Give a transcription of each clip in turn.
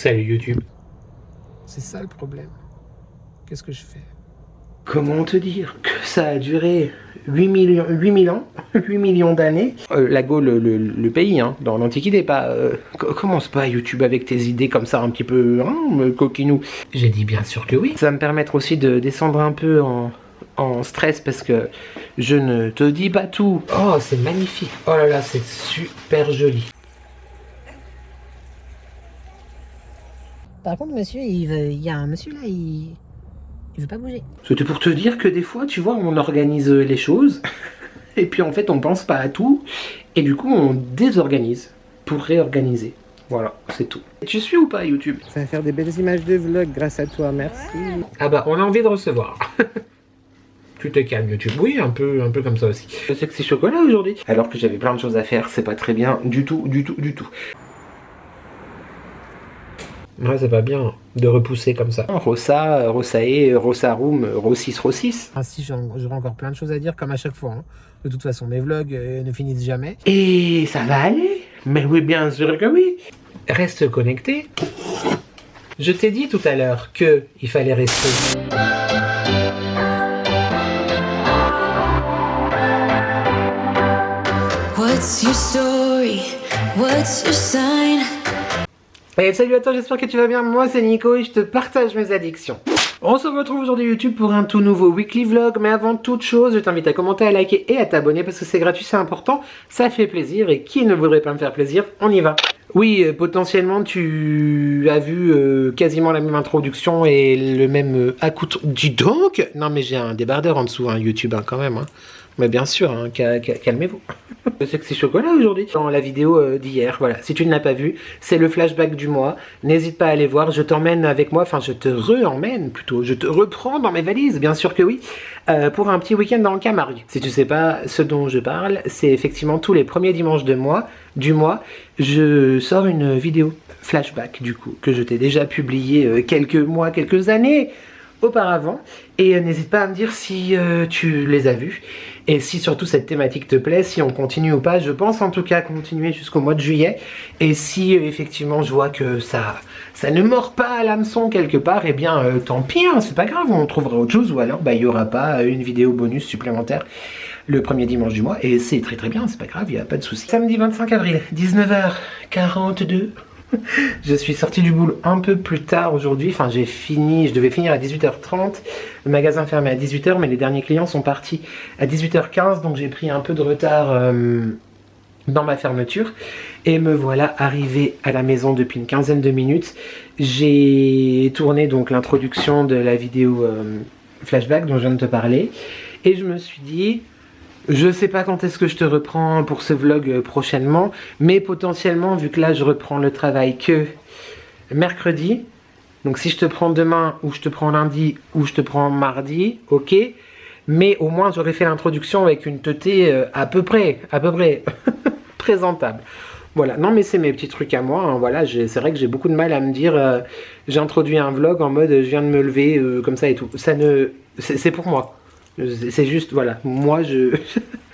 Salut YouTube. C'est ça le problème. Qu'est-ce que je fais? Comment te dire que ça a duré 8 millions d'années. La Gaule, le pays, hein, dans l'Antiquité, pas... commence pas YouTube avec tes idées comme ça un petit peu, hein, coquinou. J'ai dit bien sûr que oui. Ça va me permettre aussi de descendre un peu en stress parce que je ne te dis pas tout. Oh, c'est magnifique. Oh là là, c'est super joli. Par contre, monsieur, il y a un monsieur là, il veut pas bouger. C'était pour te dire que des fois, tu vois, on organise les choses, et puis en fait, on pense pas à tout, et du coup, on désorganise pour réorganiser. Voilà, c'est tout. Tu suis ou pas YouTube? Ça va faire des belles images de vlog grâce à toi, merci. Ah bah, on a envie de recevoir. Tu te calmes YouTube, oui, un peu comme ça aussi. Je sais que c'est chocolat aujourd'hui, alors que j'avais plein de choses à faire, c'est pas très bien du tout. Ouais, c'est pas bien de repousser comme ça. Rossa, Rossae, Rossarum, Rossis. Ah si, j'aurai encore plein de choses à dire comme à chaque fois. Hein. De toute façon, mes vlogs ne finissent jamais. Et ça va aller? Mais oui, bien sûr que oui. Reste connecté. Je t'ai dit tout à l'heure que il fallait rester. What's your story? What's your sign? Et salut à toi, j'espère que tu vas bien. Moi c'est Nico et je te partage mes addictions. On se retrouve aujourd'hui YouTube pour un tout nouveau weekly vlog, mais avant toute chose, je t'invite à commenter, à liker et à t'abonner parce que c'est gratuit, c'est important, ça fait plaisir et qui ne voudrait pas me faire plaisir, on y va. Oui, potentiellement tu as vu quasiment la même introduction et le même accoutrement. Dis donc! Non mais j'ai un débardeur en dessous, hein, YouTube hein, quand même. Hein. Mais bien sûr, hein, calmez-vous. C'est que c'est chocolat aujourd'hui. Dans la vidéo d'hier, voilà. Si tu ne l'as pas vu, c'est le flashback du mois. N'hésite pas à aller voir. Je t'emmène avec moi, enfin je te re-emmène plutôt. Je te reprends dans mes valises, bien sûr que oui, pour un petit week-end dans le Camargue. Si tu sais pas ce dont je parle, c'est effectivement tous les premiers dimanches du mois, je sors une vidéo flashback du coup, que je t'ai déjà publié quelques années auparavant. Et n'hésite pas à me dire si tu les as vus. Et si surtout cette thématique te plaît, si on continue ou pas, je pense en tout cas continuer jusqu'au mois de juillet. Et si effectivement je vois que ça ne mord pas à l'hameçon quelque part, eh bien tant pis, hein, c'est pas grave, on trouvera autre chose. Ou alors il n'y aura pas une vidéo bonus supplémentaire le premier dimanche du mois. Et c'est très bien, c'est pas grave, il n'y a pas de souci. Samedi 25 avril, 19h42. Je suis sorti du boulot un peu plus tard aujourd'hui, enfin je devais finir à 18h30, le magasin fermé à 18h mais les derniers clients sont partis à 18h15 donc j'ai pris un peu de retard dans ma fermeture et me voilà arrivé à la maison depuis une quinzaine de minutes. J'ai tourné donc l'introduction de la vidéo flashback dont je viens de te parler et je me suis dit... Je sais pas quand est-ce que je te reprends pour ce vlog prochainement, mais potentiellement, vu que là je reprends le travail que mercredi, donc si je te prends demain, ou je te prends lundi, ou je te prends mardi, ok, mais au moins j'aurais fait l'introduction avec une teuté à peu près présentable. Voilà, non mais c'est mes petits trucs à moi, hein, voilà, c'est vrai que j'ai beaucoup de mal à me dire, j'ai introduit un vlog en mode je viens de me lever comme ça et tout, c'est pour moi. C'est juste, voilà, moi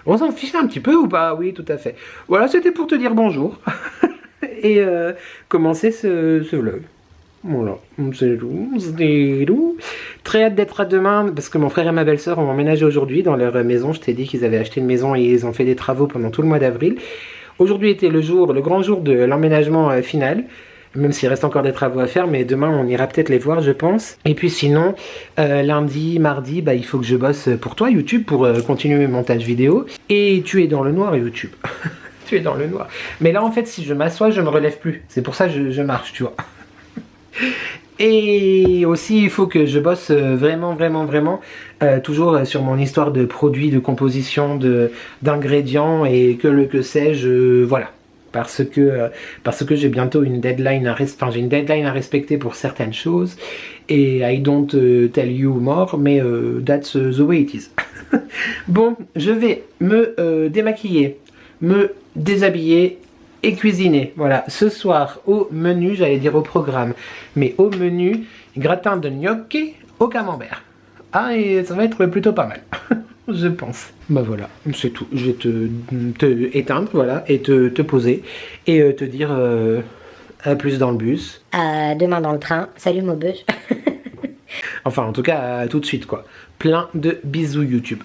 on s'en fiche un petit peu ou pas? Oui, tout à fait. Voilà, c'était pour te dire bonjour. Et commencer ce vlog. Voilà, c'est tout. Très hâte d'être à demain, parce que mon frère et ma belle-sœur ont emménagé aujourd'hui dans leur maison. Je t'ai dit qu'ils avaient acheté une maison et ils ont fait des travaux pendant tout le mois d'avril. Aujourd'hui était le grand jour de l'emménagement final. Même s'il reste encore des travaux à faire, mais demain on ira peut-être les voir je pense. Et puis sinon, lundi, mardi, bah, il faut que je bosse pour toi YouTube pour continuer mes montages vidéo. Et tu es dans le noir YouTube. Tu es dans le noir. Mais là en fait si je m'assois je me relève plus. C'est pour ça que je marche tu vois. Et aussi il faut que je bosse vraiment toujours sur mon histoire de produits, de composition, d'ingrédients et que sais-je, voilà. Parce que j'ai bientôt une deadline à respecter pour certaines choses et I don't tell you more, mais that's the way it is. Bon, je vais me démaquiller, me déshabiller et cuisiner. Voilà, ce soir au menu, j'allais dire au programme, mais au menu, gratin de gnocchi au camembert. Ah, et ça va être plutôt pas mal. Je pense. Bah voilà, c'est tout. Je vais te éteindre, voilà, et te poser et te dire À plus dans le bus. Demain dans le train. Salut Maubeuge. Enfin, en tout cas, tout de suite, quoi. Plein de bisous YouTube.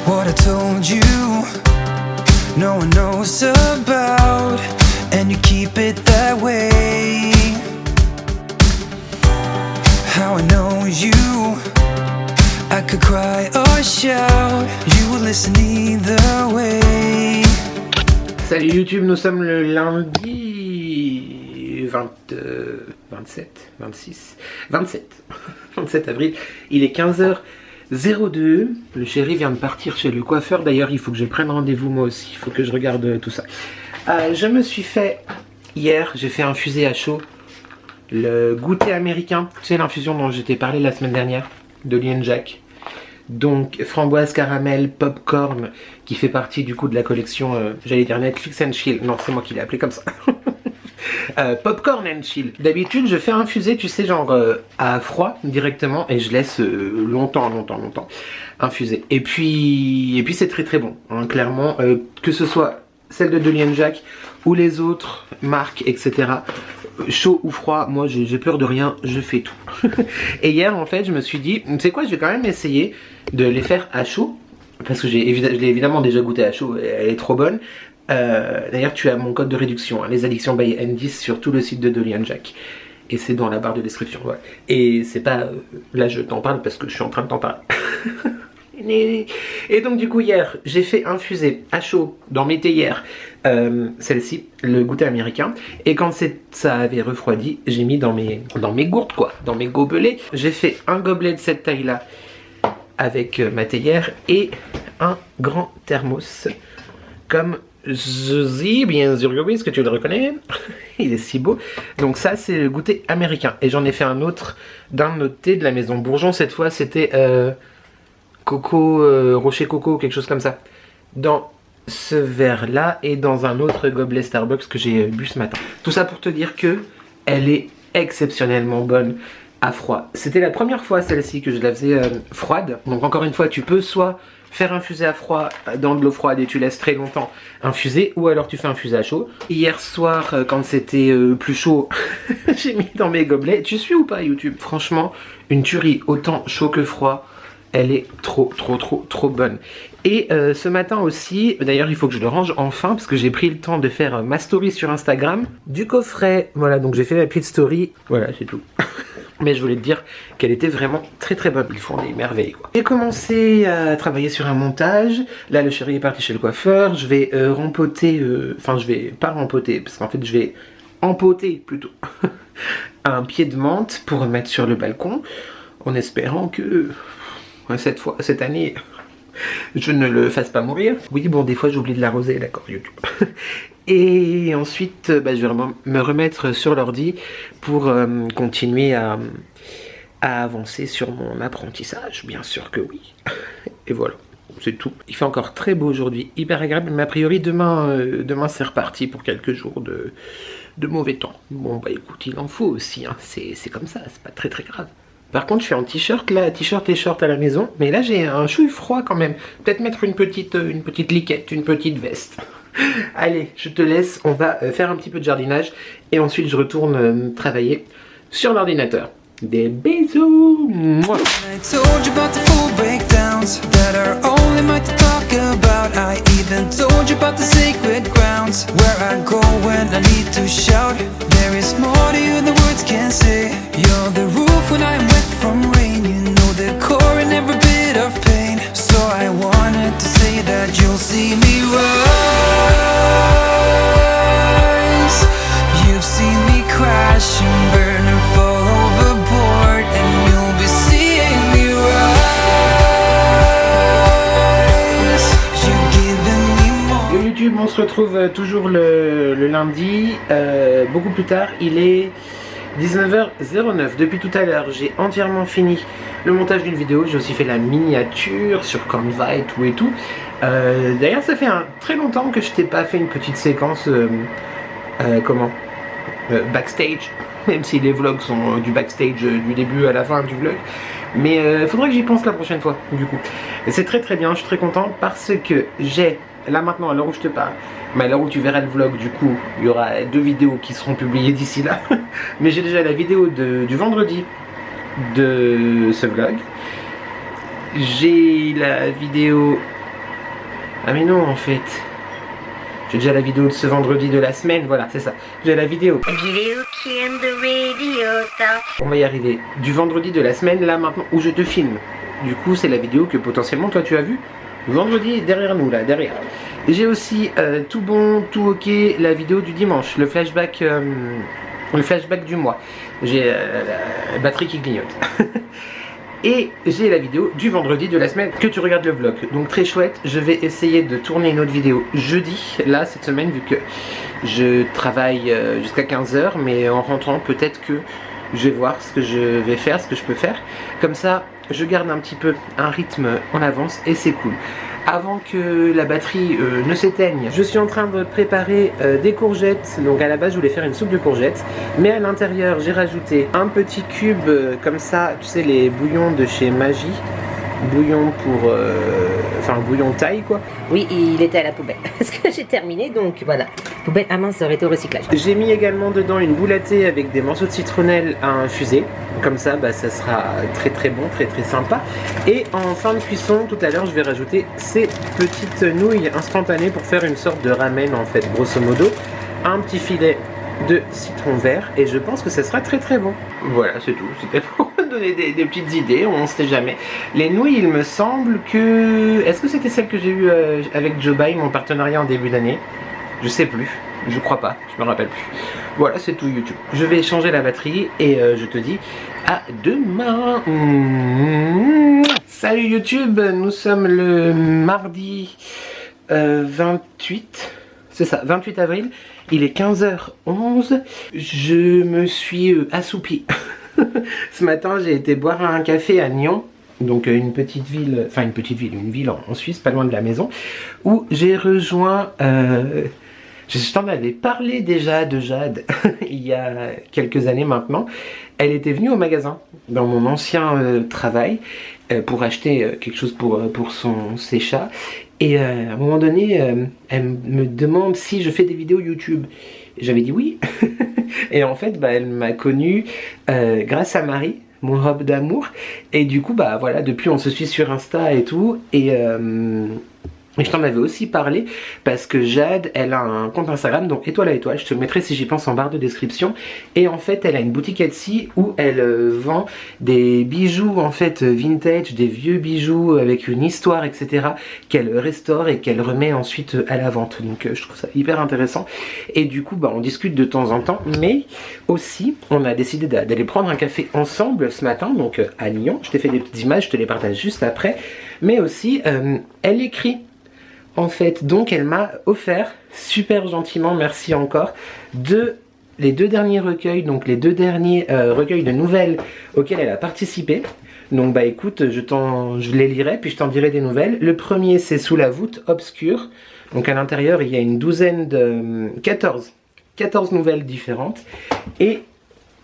What I told you, no one knows about, and you keep it that way. How I know you, I could cry or shout, you will listen either way. Salut YouTube, nous sommes le lundi 27 avril. Il est 15h02. Le chéri vient de partir chez le coiffeur. D'ailleurs, il faut que je prenne rendez-vous moi aussi. Il faut que je regarde tout ça. Je me suis fait, hier, j'ai fait infuser à chaud le goûter américain. Tu sais, l'infusion dont je t'ai parlé la semaine dernière, de Lien Jack. Donc framboise, caramel, popcorn, qui fait partie du coup de la collection, j'allais dire Netflix and Chill. Non, c'est moi qui l'ai appelé comme ça. Popcorn and Chill. D'habitude, je fais infuser, tu sais, genre à froid directement, et je laisse longtemps infuser. Et puis c'est très très bon, hein, clairement, que ce soit celle de Lien Jack ou les autres marques, etc. Chaud ou froid, moi j'ai peur de rien, je fais tout. Et hier en fait je me suis dit, tu sais quoi, je vais quand même essayer de les faire à chaud, parce que je l'ai évidemment déjà goûté à chaud, elle est trop bonne. D'ailleurs tu as mon code de réduction, hein, les addictions by N10 sur tout le site de Lien Jack. Et c'est dans la barre de description, ouais. Et c'est pas, là je t'en parle parce que je suis en train de t'en parler. Et donc du coup hier j'ai fait infuser à chaud dans mes théières celle-ci, le goûter américain, et quand ça avait refroidi, j'ai mis dans mes gourdes, quoi, dans mes gobelets. J'ai fait un gobelet de cette taille là avec ma théière et un grand thermos comme Josie, bien sûr, oui, est-ce que tu le reconnais? Il est si beau. Donc ça c'est le goûter américain, et j'en ai fait un autre d'un autre thé de la maison Bourgeon. Cette fois c'était coco, rocher coco, quelque chose comme ça, dans ce verre là, et dans un autre gobelet Starbucks que j'ai bu ce matin. Tout ça pour te dire que elle est exceptionnellement bonne à froid. C'était la première fois celle-ci que je la faisais froide. Donc encore une fois, tu peux soit faire infuser à froid dans de l'eau froide et tu laisses très longtemps infuser, ou alors tu fais infuser à chaud. Hier soir, quand c'était plus chaud, j'ai mis dans mes gobelets. Tu suis ou pas YouTube? Franchement, une tuerie, autant chaud que froid. Elle est trop bonne. Et ce matin aussi, d'ailleurs il faut que je le range enfin, parce que j'ai pris le temps de faire ma story sur Instagram du coffret. Voilà, donc j'ai fait ma petite story. Voilà, c'est tout. Mais je voulais te dire qu'elle était vraiment très bonne. Ils font des merveilles, quoi. J'ai commencé à travailler sur un montage. Là le chéri est parti chez le coiffeur. Je vais rempoter, enfin je vais pas rempoter, parce qu'en fait je vais empoter plutôt un pied de menthe pour mettre sur le balcon, en espérant que cette année, je ne le fasse pas mourir. Oui, bon, des fois j'oublie de l'arroser, d'accord, YouTube. Et ensuite, je vais me remettre sur l'ordi pour continuer à avancer sur mon apprentissage, bien sûr que oui. Et voilà, c'est tout. Il fait encore très beau aujourd'hui, hyper agréable, mais a priori demain c'est reparti pour quelques jours de mauvais temps. Bon, bah écoute, il en faut aussi, hein. C'est comme ça, c'est pas très grave. Par contre, je suis en t-shirt là, t-shirt et short à la maison, mais là j'ai un chouille froid quand même. Peut-être mettre une petite liquette, une petite veste. Allez, je te laisse, on va faire un petit peu de jardinage et ensuite je retourne travailler sur l'ordinateur. Des bisous. Mouah. I told you about the full breakdowns that are only mine to talk about. I even told you about the sacred grounds where I go when I need to shout. There is more to you than words can say. You're the roof when I'm wet from rain. You know the core in every bit of pain. So I wanted to say that you'll see me rise. You've seen me crash and burn and fall overboard, and you'll be seeing me rise. You've given me more. Yo YouTube, on se retrouve toujours le lundi, beaucoup plus tard. Il est 19h09. Depuis tout à l'heure, j'ai entièrement fini le montage d'une vidéo. J'ai aussi fait la miniature sur Canva et tout. D'ailleurs, ça fait très longtemps que je t'ai pas fait une petite séquence backstage, même si les vlogs sont du backstage du début à la fin du vlog. Mais faudrait que j'y pense la prochaine fois, du coup. Et c'est très très bien, je suis très content parce que j'ai, là maintenant, à l'heure où je te parle, mais à l'heure où tu verras le vlog, du coup, il y aura 2 vidéos qui seront publiées d'ici là. Mais j'ai déjà la vidéo du vendredi de ce vlog. J'ai la vidéo... Ah mais non, en fait... J'ai déjà la vidéo de ce vendredi de la semaine, voilà, c'est ça. J'ai la vidéo. On va y arriver. Du vendredi de la semaine, là maintenant, où je te filme. Du coup, c'est la vidéo que potentiellement toi tu as vue. Vendredi derrière nous, là, derrière. J'ai aussi tout bon, tout ok, la vidéo du dimanche, le flashback du mois. J'ai la batterie qui clignote. Et j'ai la vidéo du vendredi de la semaine que tu regardes le vlog. Donc très chouette, je vais essayer de tourner une autre vidéo jeudi, là, cette semaine, vu que je travaille jusqu'à 15 h. Mais en rentrant, peut-être que je vais voir ce que je vais faire, ce que je peux faire. Comme ça, je garde un petit peu un rythme en avance et c'est cool. Avant que la batterie ne s'éteigne, je suis en train de préparer des courgettes. Donc à la base je voulais faire une soupe de courgettes, mais à l'intérieur j'ai rajouté un petit cube comme ça, tu sais, les bouillons de chez Magie. Bouillon pour... enfin bouillon taille quoi. Oui, il était à la poubelle. Parce que j'ai terminé, donc voilà. Poubelle, ah mince, ça aurait été au recyclage. J'ai mis également dedans une boule à thé avec des morceaux de citronnelle à infuser. Comme ça, bah, ça sera très très bon, très très sympa. Et en fin de cuisson, tout à l'heure, je vais rajouter ces petites nouilles instantanées pour faire une sorte de ramen en fait, grosso modo. Un petit filet de citron vert et je pense que ça sera très très bon. Voilà, c'est tout. C'était pour donner des petites idées, on ne sait jamais. Les nouilles, il me semble que... Est-ce que c'était celle que j'ai eue avec Joe Biden, mon partenariat en début d'année? Je sais plus, je crois pas, je me rappelle plus. Voilà, c'est tout YouTube. Je vais changer la batterie et je te dis à demain. Salut YouTube, nous sommes le mardi 28, c'est ça, 28 avril. Il est 15h11. Je me suis assoupi. Ce matin, j'ai été boire un café à Nyon. Donc une petite ville, enfin une ville en Suisse, pas loin de la maison. Où j'ai rejoint... je t'en avais parlé déjà de Jade il y a quelques années maintenant. Elle était venue au magasin dans mon ancien travail pour acheter quelque chose pour ses chats. Et à un moment donné, elle me demande si je fais des vidéos YouTube. J'avais dit oui. Et en fait, bah, elle m'a connu grâce à Marie, mon robe d'amour. Et du coup, bah voilà, depuis on se suit sur Insta et tout. Et je t'en avais aussi parlé parce que Jade, elle a un compte Instagram, donc étoile à étoile, je te le mettrai si j'y pense en barre de description. Et en fait, elle a une boutique Etsy où elle vend des bijoux en fait vintage, des vieux bijoux avec une histoire, etc. qu'elle restaure et qu'elle remet ensuite à la vente. Donc je trouve ça hyper intéressant. Et du coup, bah, on discute de temps en temps, mais aussi, on a décidé d'aller prendre un café ensemble ce matin, donc à Lyon. Je t'ai fait des petites images, je te les partage juste après. Mais aussi, elle écrit. En fait, donc elle m'a offert, super gentiment, merci encore, les 2 derniers recueils, donc les 2 derniers recueils de nouvelles auxquels elle a participé. Donc bah écoute, je les lirai, puis je t'en dirai des nouvelles. Le premier, c'est Sous la voûte obscure. Donc à l'intérieur, il y a une douzaine de... 14 nouvelles différentes. Et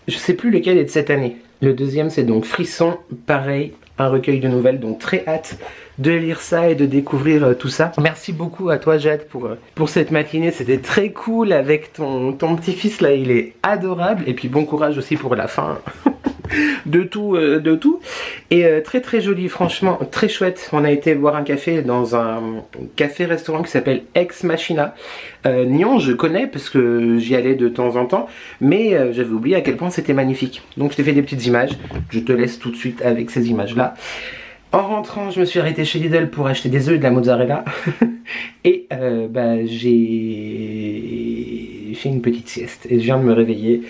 je sais plus lequel est de cette année. Le deuxième, c'est donc Frisson, pareil, un recueil de nouvelles, donc très hâte de lire ça et de découvrir tout ça. Merci beaucoup à toi Jade pour cette matinée, c'était très cool avec ton petit-fils là, il est adorable. Et puis bon courage aussi pour la fin de tout. Et très très joli, franchement, très chouette. On a été boire un café dans un café-restaurant qui s'appelle Ex Machina. Nyon, je connais parce que j'y allais de temps en temps, mais j'avais oublié à quel point c'était magnifique. Donc je t'ai fait des petites images, je te laisse tout de suite avec ces images-là. En rentrant, je me suis arrêté chez Lidl pour acheter des œufs et de la mozzarella. Et bah, j'ai fait une petite sieste. Et je viens de me réveiller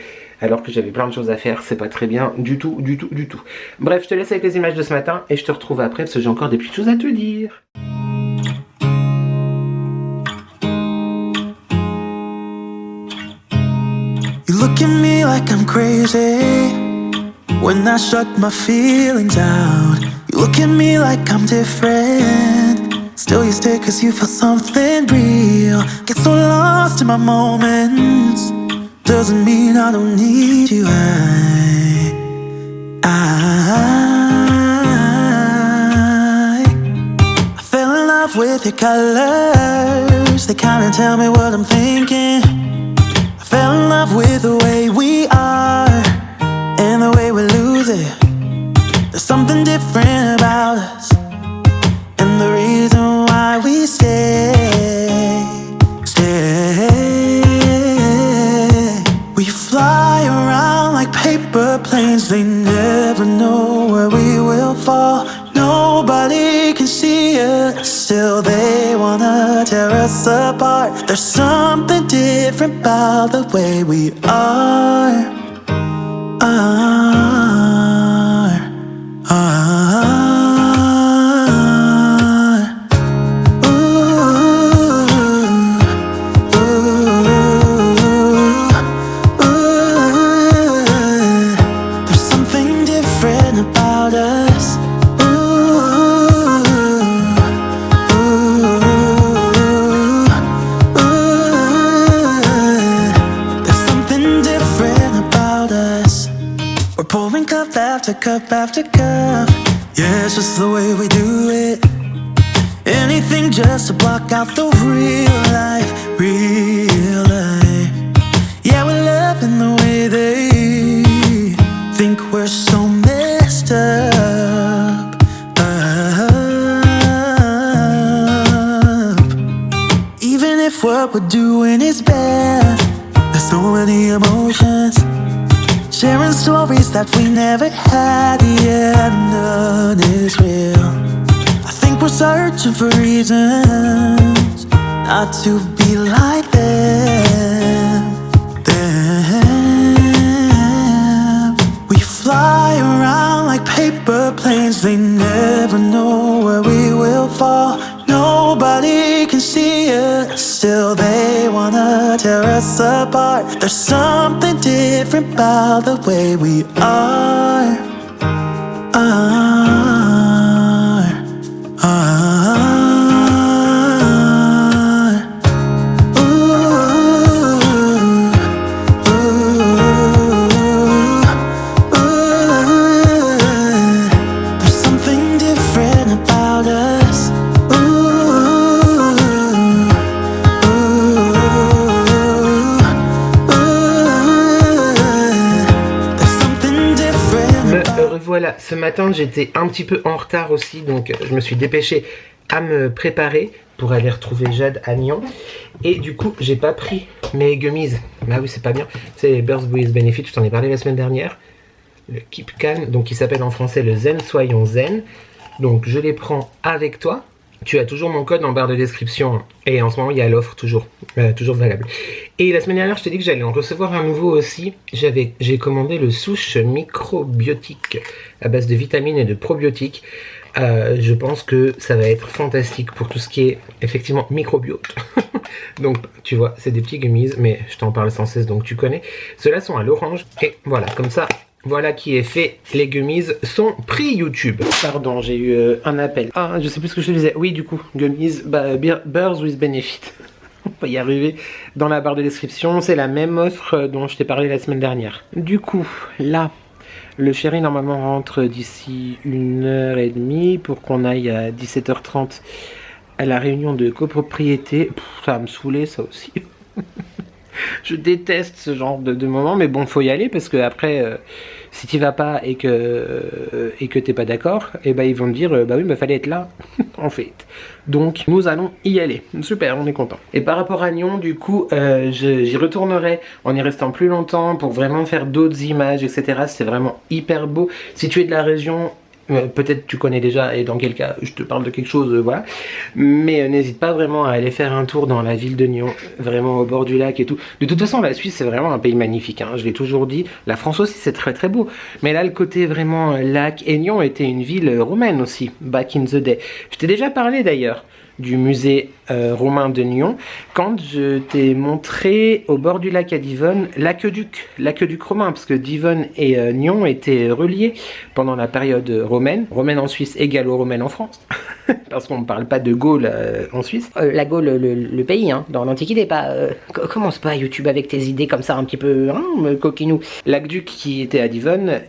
alors que j'avais plein de choses à faire. C'est pas très bien du tout. Bref, je te laisse avec les images de ce matin et je te retrouve après parce que j'ai encore des petites choses à te dire. You look at me like I'm crazy when I shut my feelings out. You look at me like I'm different. Still you stay cause you feel something real. Get so lost in my moments. doesn't mean I don't need you. I fell in love with your colors. They kinda tell me what I'm thinking. I fell in love with the way we are and the way we lose it. There's something different about us, and the reason why we stay. We fly around like paper planes. They never know where we will fall. Nobody can see us, still they wanna tear us apart. There's something different about the way we are. There's something different about us. There's something different about us. We're pouring cup after cup after cup. Yeah, it's just the way we do it. Anything just to block out the real life, real life. Yeah, we're loving the way they think we're so messed up. Even if what we're doing is bad, there's so many emotions. Sharing stories that we never had, yeah, none is real. I think we're searching for reasons not to be like them. We fly around like paper planes. They never know where we will fall. Nobody can see us, still they wanna tear us apart. There's something different about the way we are. There's something different about us. There's something different. Me revoilà, ce matin j'étais un petit peu en retard aussi, donc je me suis dépêché à me préparer pour aller retrouver Jade à Nyon. Et du coup j'ai pas pris mes gummies. Bah oui, c'est pas bien. C'est les Burst with Benefit, je t'en ai parlé la semaine dernière. Le Keep Calm, donc qui s'appelle en français le Zen Soyons Zen. Donc je les prends avec toi. Tu as toujours mon code en barre de description. Et en ce moment, il y a l'offre toujours valable. Et la semaine dernière, je t'ai dit que j'allais en recevoir un nouveau aussi. J'ai commandé le Souche microbiotique à base de vitamines et de probiotiques. Je pense que ça va être fantastique pour tout ce qui est effectivement microbiote. Donc tu vois, c'est des petits gummies, mais je t'en parle sans cesse, donc tu connais. Ceux-là sont à l'orange. Et voilà, comme ça... Voilà qui est fait, les gummies sont pris YouTube. Pardon, j'ai eu un appel. Ah, je sais plus ce que je te disais. Oui, du coup, gummies, Burst with Benefit. On va y arriver dans la barre de description. C'est la même offre dont je t'ai parlé la semaine dernière. Du coup, là, le chéri normalement rentre d'ici 1h30 pour qu'on aille à 17h30 à la réunion de copropriété. Ça va me saouler, ça aussi. Je déteste ce genre de moment, mais bon, faut y aller parce que après, si tu vas pas et que t'es pas d'accord, et ben ils vont te dire, bah oui, mais fallait être là, en fait. Donc nous allons y aller. Super, on est content. Et par rapport à Nyon, du coup, j'y retournerai en y restant plus longtemps pour vraiment faire d'autres images, etc. C'est vraiment hyper beau. Si tu es de la région, peut-être tu connais déjà, et dans quel cas je te parle de quelque chose, voilà. Mais n'hésite pas vraiment à aller faire un tour dans la ville de Nyon, vraiment au bord du lac et tout. De toute façon, la Suisse c'est vraiment un pays magnifique, hein, je l'ai toujours dit. La France aussi c'est très très beau. Mais là le côté vraiment lac, et Nyon était une ville romaine aussi, back in the day. Je t'ai déjà parlé d'ailleurs du musée romain de Nyon quand je t'ai montré au bord du lac à Divonne l'aqueduc romain, parce que Divonne et Nyon étaient reliés pendant la période romaine en Suisse et gallo-romaine en France, parce qu'on ne parle pas de Gaule en Suisse. La Gaule, le pays, hein, dans l'Antiquité, pas... commence pas YouTube avec tes idées comme ça un petit peu, hein, coquinou. L'aqueduc qui était à Divonne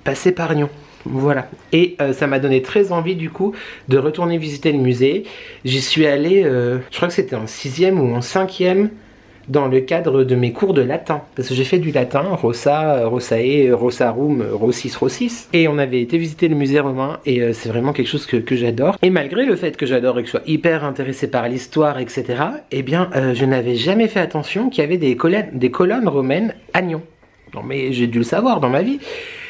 passait par Nyon. Voilà, et ça m'a donné très envie du coup de retourner visiter le musée. J'y suis allé, je crois que c'était en 6e ou en 5e dans le cadre de mes cours de latin. Parce que j'ai fait du latin, Rossa, Rossae, Rossarum, Rossis, Rossis. Et on avait été visiter le musée romain et c'est vraiment quelque chose que j'adore. Et malgré le fait que j'adore et que je sois hyper intéressé par l'histoire, etc., eh bien je n'avais jamais fait attention qu'il y avait des colonnes romaines à Nyon. Non mais j'ai dû le savoir dans ma vie.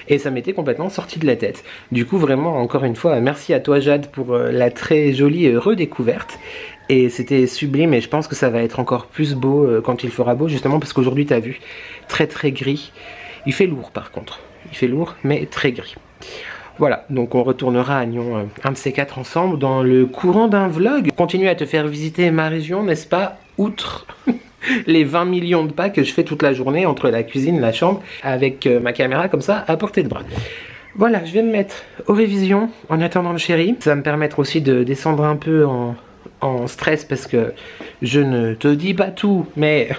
Et ça m'était complètement sorti de la tête. Du coup, vraiment, encore une fois, merci à toi Jade pour la très jolie redécouverte. Et c'était sublime et je pense que ça va être encore plus beau quand il fera beau, justement parce qu'aujourd'hui, t'as vu, très très gris. Il fait lourd par contre. Il fait lourd, mais très gris. Voilà, donc on retournera à Nyon, un de ces quatre ensemble, dans le courant d'un vlog. Continue à te faire visiter ma région, n'est-ce pas? Outre les 20 millions de pas que je fais toute la journée entre la cuisine, la chambre, avec ma caméra comme ça à portée de bras. Voilà, je vais me mettre aux révisions en attendant le chéri. Ça va me permettre aussi de descendre un peu en stress parce que je ne te dis pas tout, mais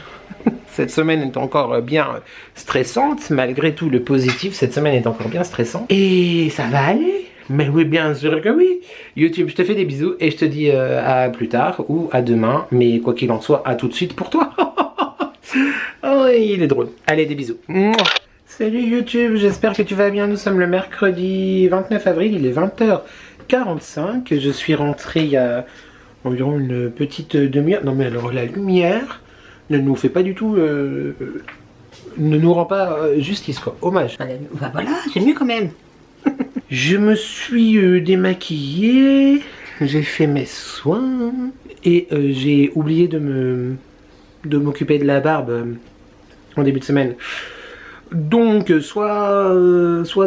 cette semaine est encore bien stressante. Malgré tout le positif, cette semaine est encore bien stressante. Et ça va aller. Mais oui, bien sûr que oui. YouTube, je te fais des bisous et je te dis à plus tard ou à demain. Mais quoi qu'il en soit, à tout de suite pour toi. Oh, il est drôle. Allez, des bisous. Mouah. Salut YouTube, j'espère que tu vas bien. Nous sommes le mercredi 29 avril, il est 20h45. Je suis rentré il y a environ une petite demi-heure. Non mais alors la lumière ne nous fait pas du tout... ne nous rend pas justice quoi. Hommage. Bah voilà, c'est mieux quand même. Je me suis démaquillée, j'ai fait mes soins et j'ai oublié de m'occuper de la barbe en début de semaine. Donc soit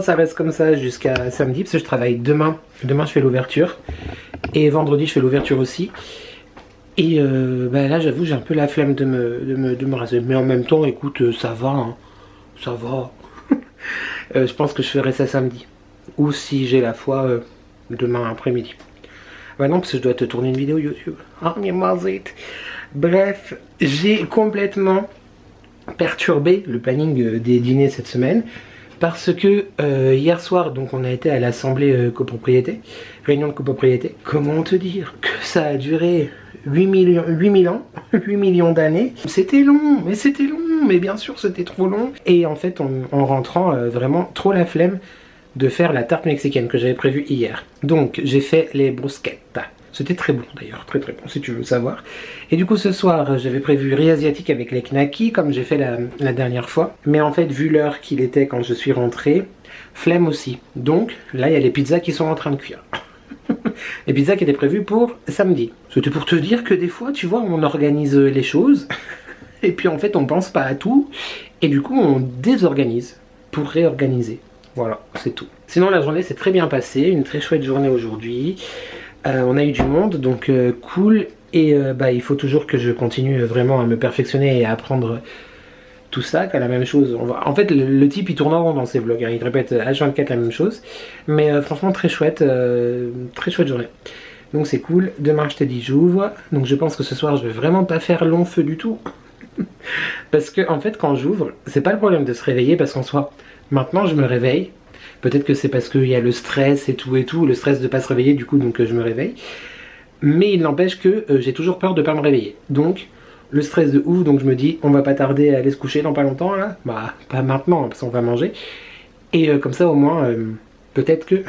ça reste comme ça jusqu'à samedi parce que je travaille demain. Demain je fais l'ouverture et vendredi je fais l'ouverture aussi. Et bah là j'avoue j'ai un peu la flemme de me raser. Mais en même temps écoute ça va, hein. Ça va. Je pense que je ferai ça samedi. Ou si j'ai la foi, demain après-midi. Bah non, parce que je dois te tourner une vidéo YouTube. Ah, mais mazette. Bref, j'ai complètement perturbé le planning des dîners cette semaine. Parce que hier soir, donc on a été à l'assemblée copropriété. Réunion de copropriété. Comment te dire que ça a duré 8 millions d'années. C'était long, mais bien sûr c'était trop long. Et en fait, en rentrant, vraiment trop la flemme de faire la tarte mexicaine que j'avais prévue hier. Donc j'ai fait les brusquettes. C'était très bon d'ailleurs, très très bon si tu veux savoir. Et du coup ce soir j'avais prévu riz asiatique avec les knackis comme j'ai fait la dernière fois. Mais en fait vu l'heure qu'il était quand je suis rentré, flemme aussi. Donc là il y a les pizzas qui sont en train de cuire. Les pizzas qui étaient prévues pour samedi. C'était pour te dire que des fois tu vois on organise les choses et puis en fait on pense pas à tout et du coup on désorganise pour réorganiser. Voilà, c'est tout. Sinon la journée s'est très bien passée, une très chouette journée aujourd'hui. On a eu du monde, donc cool. Et bah, il faut toujours que je continue vraiment à me perfectionner et à apprendre tout ça, qu'à la même chose. En fait, le type il tourne en rond dans ses vlogs, hein. Il répète H24 la même chose. Mais franchement très chouette journée. Donc c'est cool. Demain je t'ai dit j'ouvre. Donc je pense que ce soir je vais vraiment pas faire long feu du tout. Parce que en fait quand j'ouvre, c'est pas le problème de se réveiller parce qu'en soi... Maintenant je me réveille, peut-être que c'est parce qu'il y a le stress et tout, le stress de pas se réveiller du coup donc je me réveille. Mais il n'empêche que j'ai toujours peur de pas me réveiller. Donc le stress de ouf, donc je me dis on va pas tarder à aller se coucher dans pas longtemps là. Bah pas maintenant parce qu'on va manger. Et comme ça au moins peut-être que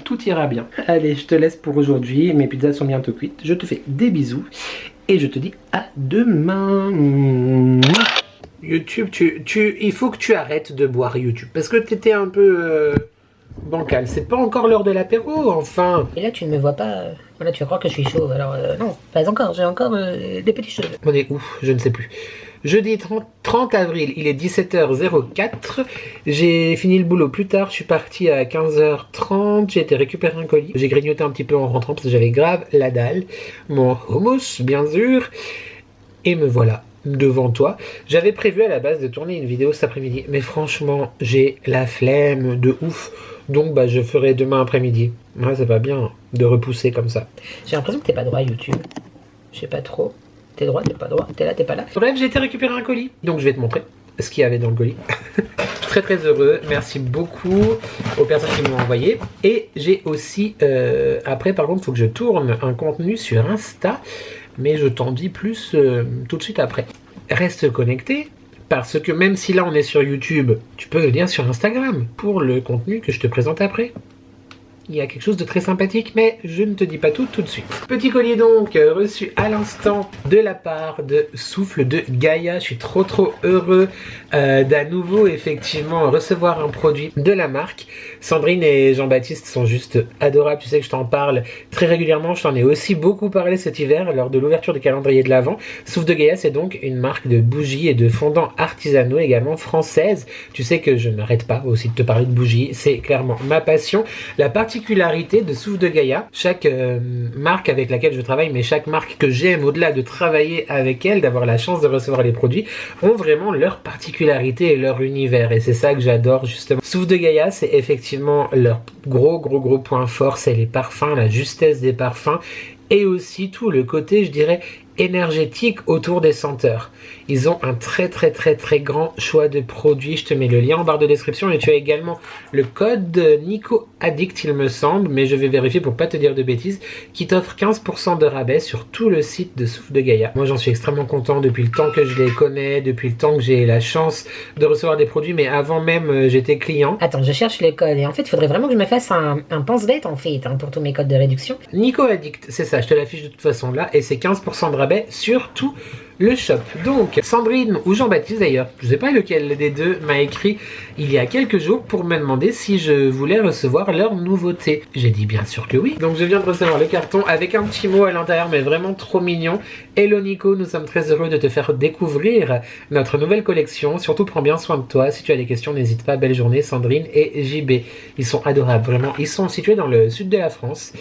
tout ira bien. Allez je te laisse pour aujourd'hui, mes pizzas sont bientôt cuites. Je te fais des bisous et je te dis à demain. YouTube, il faut que tu arrêtes de boire YouTube, parce que t'étais un peu bancal. C'est pas encore l'heure de l'apéro, enfin. Et là tu ne me vois pas, voilà tu crois que je suis chaud, alors non, pas encore, j'ai encore des petits cheveux. On est où? Je ne sais plus. Jeudi 30 avril, il est 17h04. J'ai fini le boulot plus tard, je suis parti à 15h30, j'ai été récupérer un colis. J'ai grignoté un petit peu en rentrant parce que j'avais grave la dalle. Mon hummus, bien sûr. Et me voilà devant toi. J'avais prévu à la base de tourner une vidéo cet après-midi, mais franchement, j'ai la flemme de ouf. Donc bah je ferai demain après-midi. Ouais, ça va bien de repousser comme ça. J'ai l'impression que t'es pas droit YouTube. Je sais pas trop. T'es droit, t'es pas droit, t'es là, t'es pas là. Bref, j'ai été récupérer un colis. Donc je vais te montrer ce qu'il y avait dans le colis. Je suis très très heureux. Merci beaucoup aux personnes qui m'ont envoyé. Et j'ai aussi... après par contre, il faut que je tourne un contenu sur Insta. Mais je t'en dis plus tout de suite après. Reste connecté. Parce que même si là on est sur YouTube, tu peux le dire sur Instagram pour le contenu que je te présente après. Il y a quelque chose de très sympathique, mais je ne te dis pas tout de suite. Petit collier donc, reçu à l'instant de la part de Souffle de Gaïa. Je suis trop heureux d'à nouveau effectivement recevoir un produit de la marque. Sandrine et Jean-Baptiste sont juste adorables. Tu sais que je t'en parle très régulièrement. Je t'en ai aussi beaucoup parlé cet hiver lors de l'ouverture du calendrier de l'Avent. Souffle de Gaïa, c'est donc une marque de bougies et de fondants artisanaux également française. Tu sais que je n'arrête pas aussi de te parler de bougies. C'est clairement ma passion. La particularité de Souffle de Gaïa, chaque marque avec laquelle je travaille, mais chaque marque que j'aime, au-delà de travailler avec elle, d'avoir la chance de recevoir les produits, ont vraiment leur particularité et leur univers. Et c'est ça que j'adore justement. Souffle de Gaïa, c'est effectivement leur gros point fort, c'est les parfums, la justesse des parfums et aussi tout le côté, je dirais, énergétique autour des senteurs. Ils ont un très grand choix de produits. Je te mets le lien en barre de description et tu as également le code Nico Addict il me semble, mais je vais vérifier pour pas te dire de bêtises, qui t'offre 15% de rabais sur tout le site de Souffle de Gaïa. Moi j'en suis extrêmement content depuis le temps que je les connais, depuis le temps que j'ai la chance de recevoir des produits, mais avant même j'étais client. Attends, je cherche les codes et en fait il faudrait vraiment que je me fasse un pense-bête en fait pour tous mes codes de réduction. Nico Addict, c'est ça, je te l'affiche de toute façon là et c'est 15% de rabais sur tout le shop. Donc Sandrine ou Jean-Baptiste d'ailleurs, je sais pas lequel des deux m'a écrit il y a quelques jours pour me demander si je voulais recevoir leur nouveauté. J'ai dit bien sûr que oui. Donc je viens de recevoir le carton avec un petit mot à l'intérieur mais vraiment trop mignon. Hello Nico, nous sommes très heureux de te faire découvrir notre nouvelle collection. Surtout prends bien soin de toi. Si tu as des questions, n'hésite pas. Belle journée Sandrine et JB. Ils sont adorables, vraiment. Ils sont situés dans le sud de la France.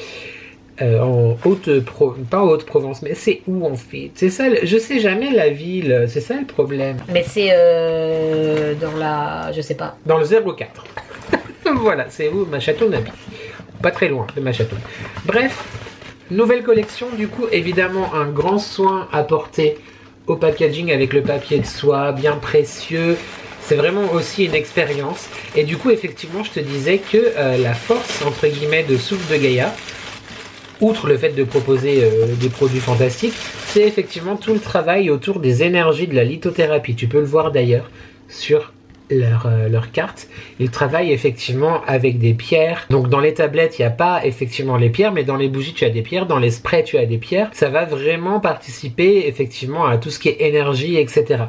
En pas en Haute-Provence, mais c'est où en fait? C'est ça, je sais jamais la ville, c'est ça le problème. Mais c'est dans la... je sais pas. Dans le 04. Voilà, c'est où ma château n'habite. Pas très loin de ma château. Bref, nouvelle collection, du coup, évidemment, un grand soin apporté au packaging avec le papier de soie, bien précieux. C'est vraiment aussi une expérience. Et du coup, effectivement, je te disais que la force, entre guillemets, de Souffle de Gaïa, outre le fait de proposer des produits fantastiques, c'est effectivement tout le travail autour des énergies de la lithothérapie. Tu peux le voir d'ailleurs sur leur carte. Ils travaillent effectivement avec des pierres. Donc dans les tablettes, il n'y a pas effectivement les pierres, mais dans les bougies, tu as des pierres. Dans les sprays, tu as des pierres. Ça va vraiment participer effectivement à tout ce qui est énergie, etc.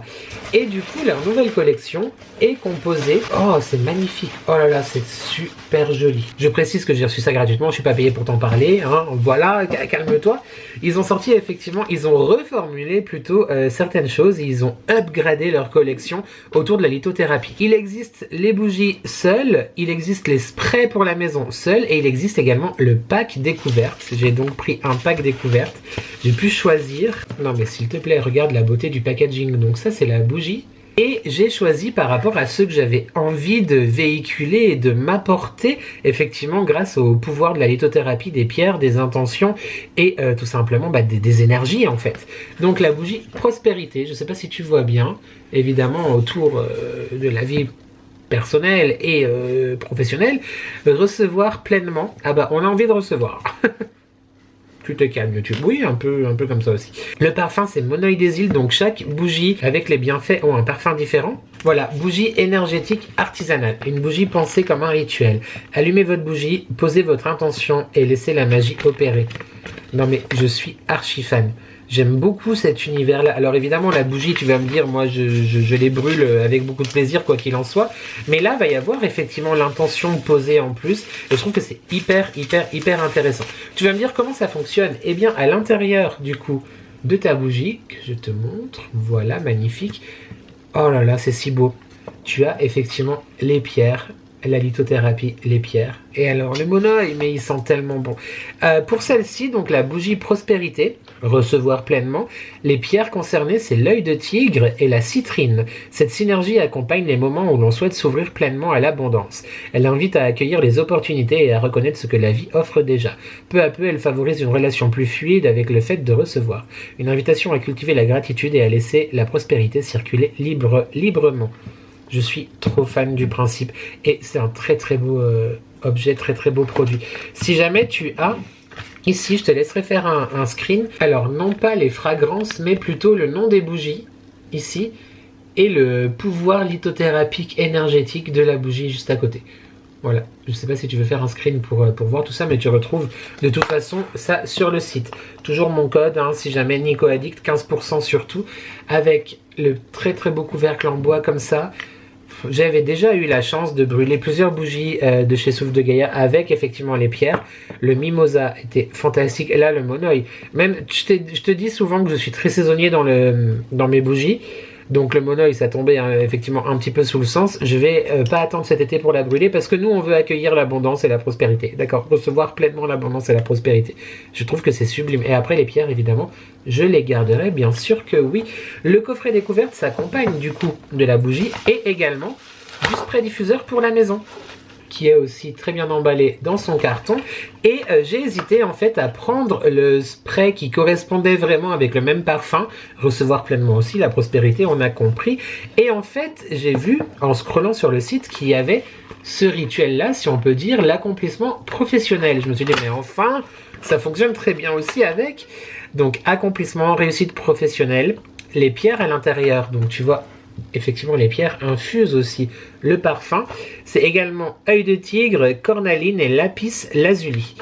Et du coup, leur nouvelle collection est composée... Oh, c'est magnifique. Oh là là, c'est super joli. Je précise que j'ai reçu ça gratuitement. Je suis pas payé pour t'en parler. Hein. Voilà, calme-toi. Ils ont sorti effectivement... Ils ont reformulé plutôt certaines choses. Ils ont upgradé leur collection autour de la lithothérapie. Il existe les bougies seules, il existe les sprays pour la maison seuls et il existe également le pack découverte. J'ai donc pris un pack découverte. J'ai pu choisir... Non mais s'il te plaît, regarde la beauté du packaging. Donc ça c'est la bougie. Et j'ai choisi par rapport à ceux que j'avais envie de véhiculer et de m'apporter effectivement grâce au pouvoir de la lithothérapie, des pierres, des intentions et tout simplement des énergies en fait. Donc la bougie prospérité, je ne sais pas si tu vois bien, évidemment autour de la vie personnelle et professionnelle, recevoir pleinement, ah bah on a envie de recevoir. Tu te calmes YouTube, oui, un peu comme ça aussi. Le parfum c'est Monoï des îles, donc chaque bougie avec les bienfaits ont un parfum différent. Voilà, bougie énergétique artisanale, une bougie pensée comme un rituel. Allumez votre bougie, posez votre intention et laissez la magie opérer. Non mais je suis archi fan. J'aime beaucoup cet univers-là. Alors évidemment, la bougie, tu vas me dire, moi, je les brûle avec beaucoup de plaisir, quoi qu'il en soit. Mais là, va y avoir effectivement l'intention posée en plus. Et je trouve que c'est hyper intéressant. Tu vas me dire comment ça fonctionne. Eh bien, à l'intérieur, du coup, de ta bougie, que je te montre. Voilà, magnifique. Oh là là, c'est si beau. Tu as effectivement les pierres, la lithothérapie, les pierres. Et alors, le monoeil, mais il sent tellement bon. Pour celle-ci, donc la bougie prospérité, recevoir pleinement, les pierres concernées, c'est l'œil de tigre et la citrine. Cette synergie accompagne les moments où l'on souhaite s'ouvrir pleinement à l'abondance. Elle invite à accueillir les opportunités et à reconnaître ce que la vie offre déjà. Peu à peu, elle favorise une relation plus fluide avec le fait de recevoir. Une invitation à cultiver la gratitude et à laisser la prospérité circuler librement. Je suis trop fan du principe et c'est un très très beau objet, très très beau produit. Si jamais tu as, ici je te laisserai faire un screen, alors non pas les fragrances mais plutôt le nom des bougies, ici, et le pouvoir lithothérapique énergétique de la bougie juste à côté. Voilà, je ne sais pas si tu veux faire un screen pour voir tout ça, mais tu retrouves de toute façon ça sur le site. Toujours mon code, hein, si jamais NicoAddict, 15% sur tout, avec le très très beau couvercle en bois comme ça. J'avais déjà eu la chance de brûler plusieurs bougies de chez Souffle de Gaïa avec effectivement les pierres. Le mimosa était fantastique. Et là, le monoeil. Même, je te dis souvent que je suis très saisonnier dans mes bougies. Donc le monoeil, ça tombait effectivement un petit peu sous le sens. Je vais pas attendre cet été pour la brûler parce que nous, on veut accueillir l'abondance et la prospérité. D'accord, recevoir pleinement l'abondance et la prospérité. Je trouve que c'est sublime. Et après, les pierres, évidemment, je les garderai, bien sûr que oui. Le coffret découverte s'accompagne du coup de la bougie et également du spray diffuseur pour la maison, qui est aussi très bien emballé dans son carton. Et j'ai hésité en fait à prendre le spray qui correspondait vraiment avec le même parfum, recevoir pleinement aussi la prospérité, on a compris. Et en fait, j'ai vu en scrollant sur le site qu'il y avait ce rituel-là, si on peut dire, l'accomplissement professionnel. Je me suis dit, mais enfin, ça fonctionne très bien aussi avec. Donc, accomplissement, réussite professionnelle, les pierres à l'intérieur. Donc, tu vois, effectivement, les pierres infusent aussi le parfum. C'est également œil de tigre, cornaline et lapis lazuli.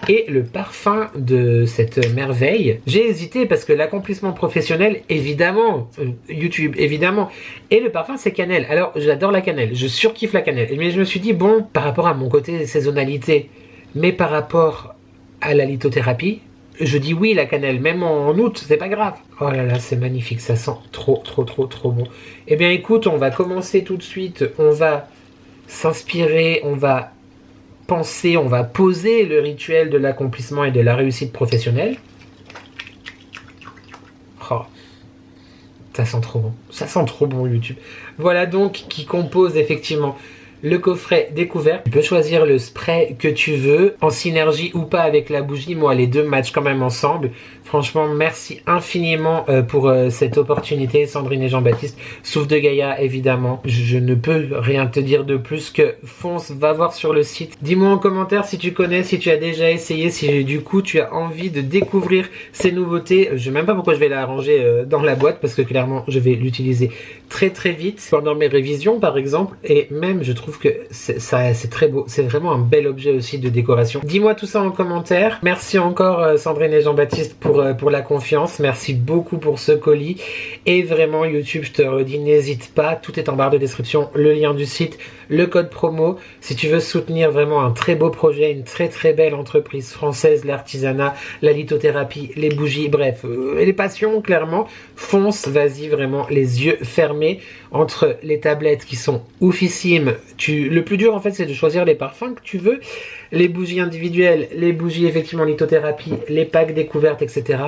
Et le parfum de cette merveille, j'ai hésité parce que l'accomplissement professionnel, évidemment, YouTube, évidemment. Et le parfum, c'est cannelle. Alors, j'adore la cannelle, je surkiffe la cannelle. Mais je me suis dit, bon, par rapport à mon côté saisonnalité, mais par rapport à la lithothérapie, je dis oui, la cannelle, même en août, c'est pas grave. Oh là là, c'est magnifique, ça sent trop bon. Eh bien écoute, on va commencer tout de suite, on va s'inspirer, on va penser, on va poser le rituel de l'accomplissement et de la réussite professionnelle. Oh, ça sent trop bon YouTube. Voilà donc qui compose effectivement le coffret découverte. Tu peux choisir le spray que tu veux, en synergie ou pas avec la bougie. Moi, les deux matchent quand même ensemble. Franchement, merci infiniment pour cette opportunité, Sandrine et Jean-Baptiste. Souffle de Gaïa, évidemment. Je ne peux rien te dire de plus que fonce, va voir sur le site. Dis-moi en commentaire si tu connais, si tu as déjà essayé, si du coup tu as envie de découvrir ces nouveautés. Je ne sais même pas pourquoi je vais la ranger dans la boîte, parce que clairement, je vais l'utiliser très très vite pendant mes révisions, par exemple. Et même, je trouve que c'est très beau. C'est vraiment un bel objet aussi de décoration. Dis-moi tout ça en commentaire. Merci encore Sandrine et Jean-Baptiste pour la confiance. Merci beaucoup pour ce colis. Et vraiment YouTube, je te redis, n'hésite pas. Tout est en barre de description. Le lien du site, le code promo. Si tu veux soutenir vraiment un très beau projet, une très très belle entreprise française, l'artisanat, la lithothérapie, les bougies, bref, les passions clairement, fonce, vas-y vraiment les yeux fermés entre les tablettes qui sont oufissimes. Le plus dur en fait c'est de choisir les parfums que tu veux, les bougies individuelles, les bougies effectivement lithothérapie, les packs découvertes, etc.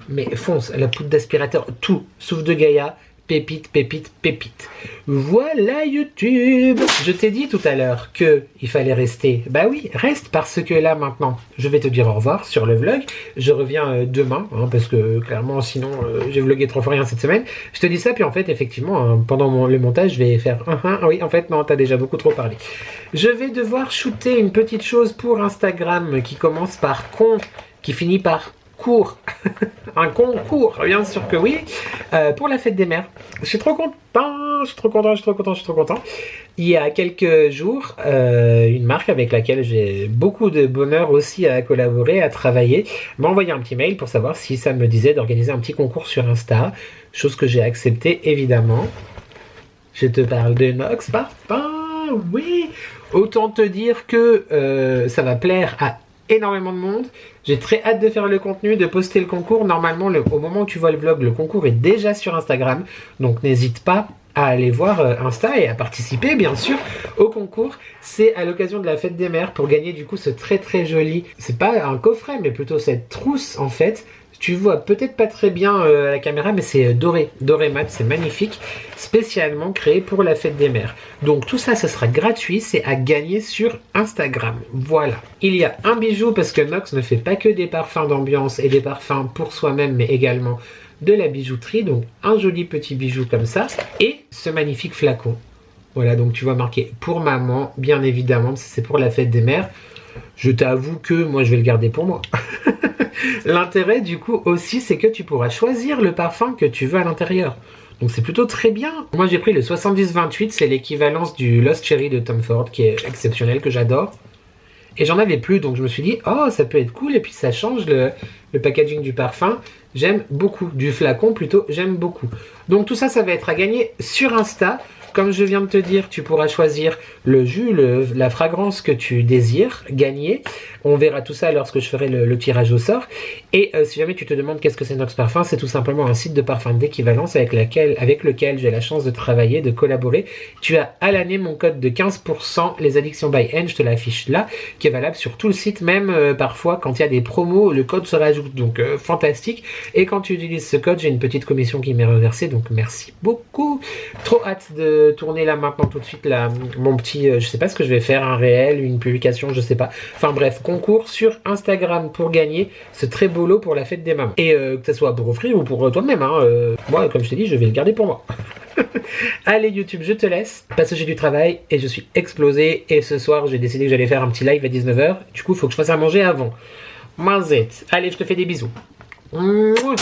Mais fonce, la poudre d'aspirateur, tout, Souffle de Gaïa, pépite. Voilà YouTube. Je t'ai dit tout à l'heure que il fallait rester. Bah oui, reste, parce que là maintenant, je vais te dire au revoir sur le vlog. Je reviens demain, hein, parce que clairement sinon j'ai vlogué 3 fois rien cette semaine. Je te dis ça, puis en fait effectivement pendant le montage je vais faire oui en fait non, t'as déjà beaucoup trop parlé. Je vais devoir shooter une petite chose pour Instagram qui commence par con, qui finit par cours. Un concours, bien sûr que oui, pour la fête des mères. Je suis trop content. Il y a quelques jours, une marque avec laquelle j'ai beaucoup de bonheur aussi à collaborer, à travailler, m'a envoyé un petit mail pour savoir si ça me disait d'organiser un petit concours sur Insta, chose que j'ai acceptée évidemment. Je te parle de Nox Parfum, oui. Autant te dire que ça va plaire à énormément de monde. J'ai très hâte de faire le contenu, de poster le concours. Normalement, au moment où tu vois le vlog, le concours est déjà sur Instagram. Donc n'hésite pas à aller voir Insta et à participer bien sûr au concours. C'est à l'occasion de la fête des mères pour gagner du coup ce très très joli, c'est pas un coffret mais plutôt cette trousse en fait. Tu vois peut-être pas très bien à la caméra, mais c'est doré mat, c'est magnifique, spécialement créé pour la fête des mères. Donc tout ça, ce sera gratuit, c'est à gagner sur Instagram. Voilà. Il y a un bijou parce que Nox ne fait pas que des parfums d'ambiance et des parfums pour soi-même, mais également de la bijouterie. Donc un joli petit bijou comme ça et ce magnifique flacon. Voilà, donc tu vois marqué pour maman, bien évidemment, c'est pour la fête des mères. Je t'avoue que moi je vais le garder pour moi. L'intérêt du coup aussi c'est que tu pourras choisir le parfum que tu veux à l'intérieur. Donc c'est plutôt très bien. Moi j'ai pris le 70-28, c'est l'équivalence du Lost Cherry de Tom Ford qui est exceptionnel, que j'adore. Et j'en avais plus donc je me suis dit oh ça peut être cool et puis ça change le packaging du parfum. J'aime beaucoup, du flacon plutôt, j'aime beaucoup. Donc tout ça, ça va être à gagner sur Insta. Comme je viens de te dire, tu pourras choisir le jus, la fragrance que tu désires gagner. On verra tout ça lorsque je ferai le tirage au sort. Et si jamais tu te demandes qu'est-ce que c'est Nox Parfum, c'est tout simplement un site de parfum d'équivalence avec lequel j'ai la chance de travailler, de collaborer. Tu as à l'année mon code de 15%, les addictions by N, je te l'affiche là, qui est valable sur tout le site. Même parfois, quand il y a des promos, le code se rajoute. Donc fantastique. Et quand tu utilises ce code, j'ai une petite commission qui m'est reversée. Donc merci beaucoup. Trop hâte de tourner là maintenant tout de suite mon petit, je sais pas ce que je vais faire, un réel, une publication, je sais pas. Enfin bref, concours sur Instagram pour gagner ce très beau lot pour la fête des mamans. Et que ce soit pour offrir ou pour toi-même. Moi, comme je t'ai dit, je vais le garder pour moi. Allez YouTube, je te laisse parce que j'ai du travail et je suis explosé. Et ce soir, j'ai décidé que j'allais faire un petit live à 19h. Du coup, il faut que je fasse à manger avant. Mazette. Allez, je te fais des bisous. Mouah. Et mon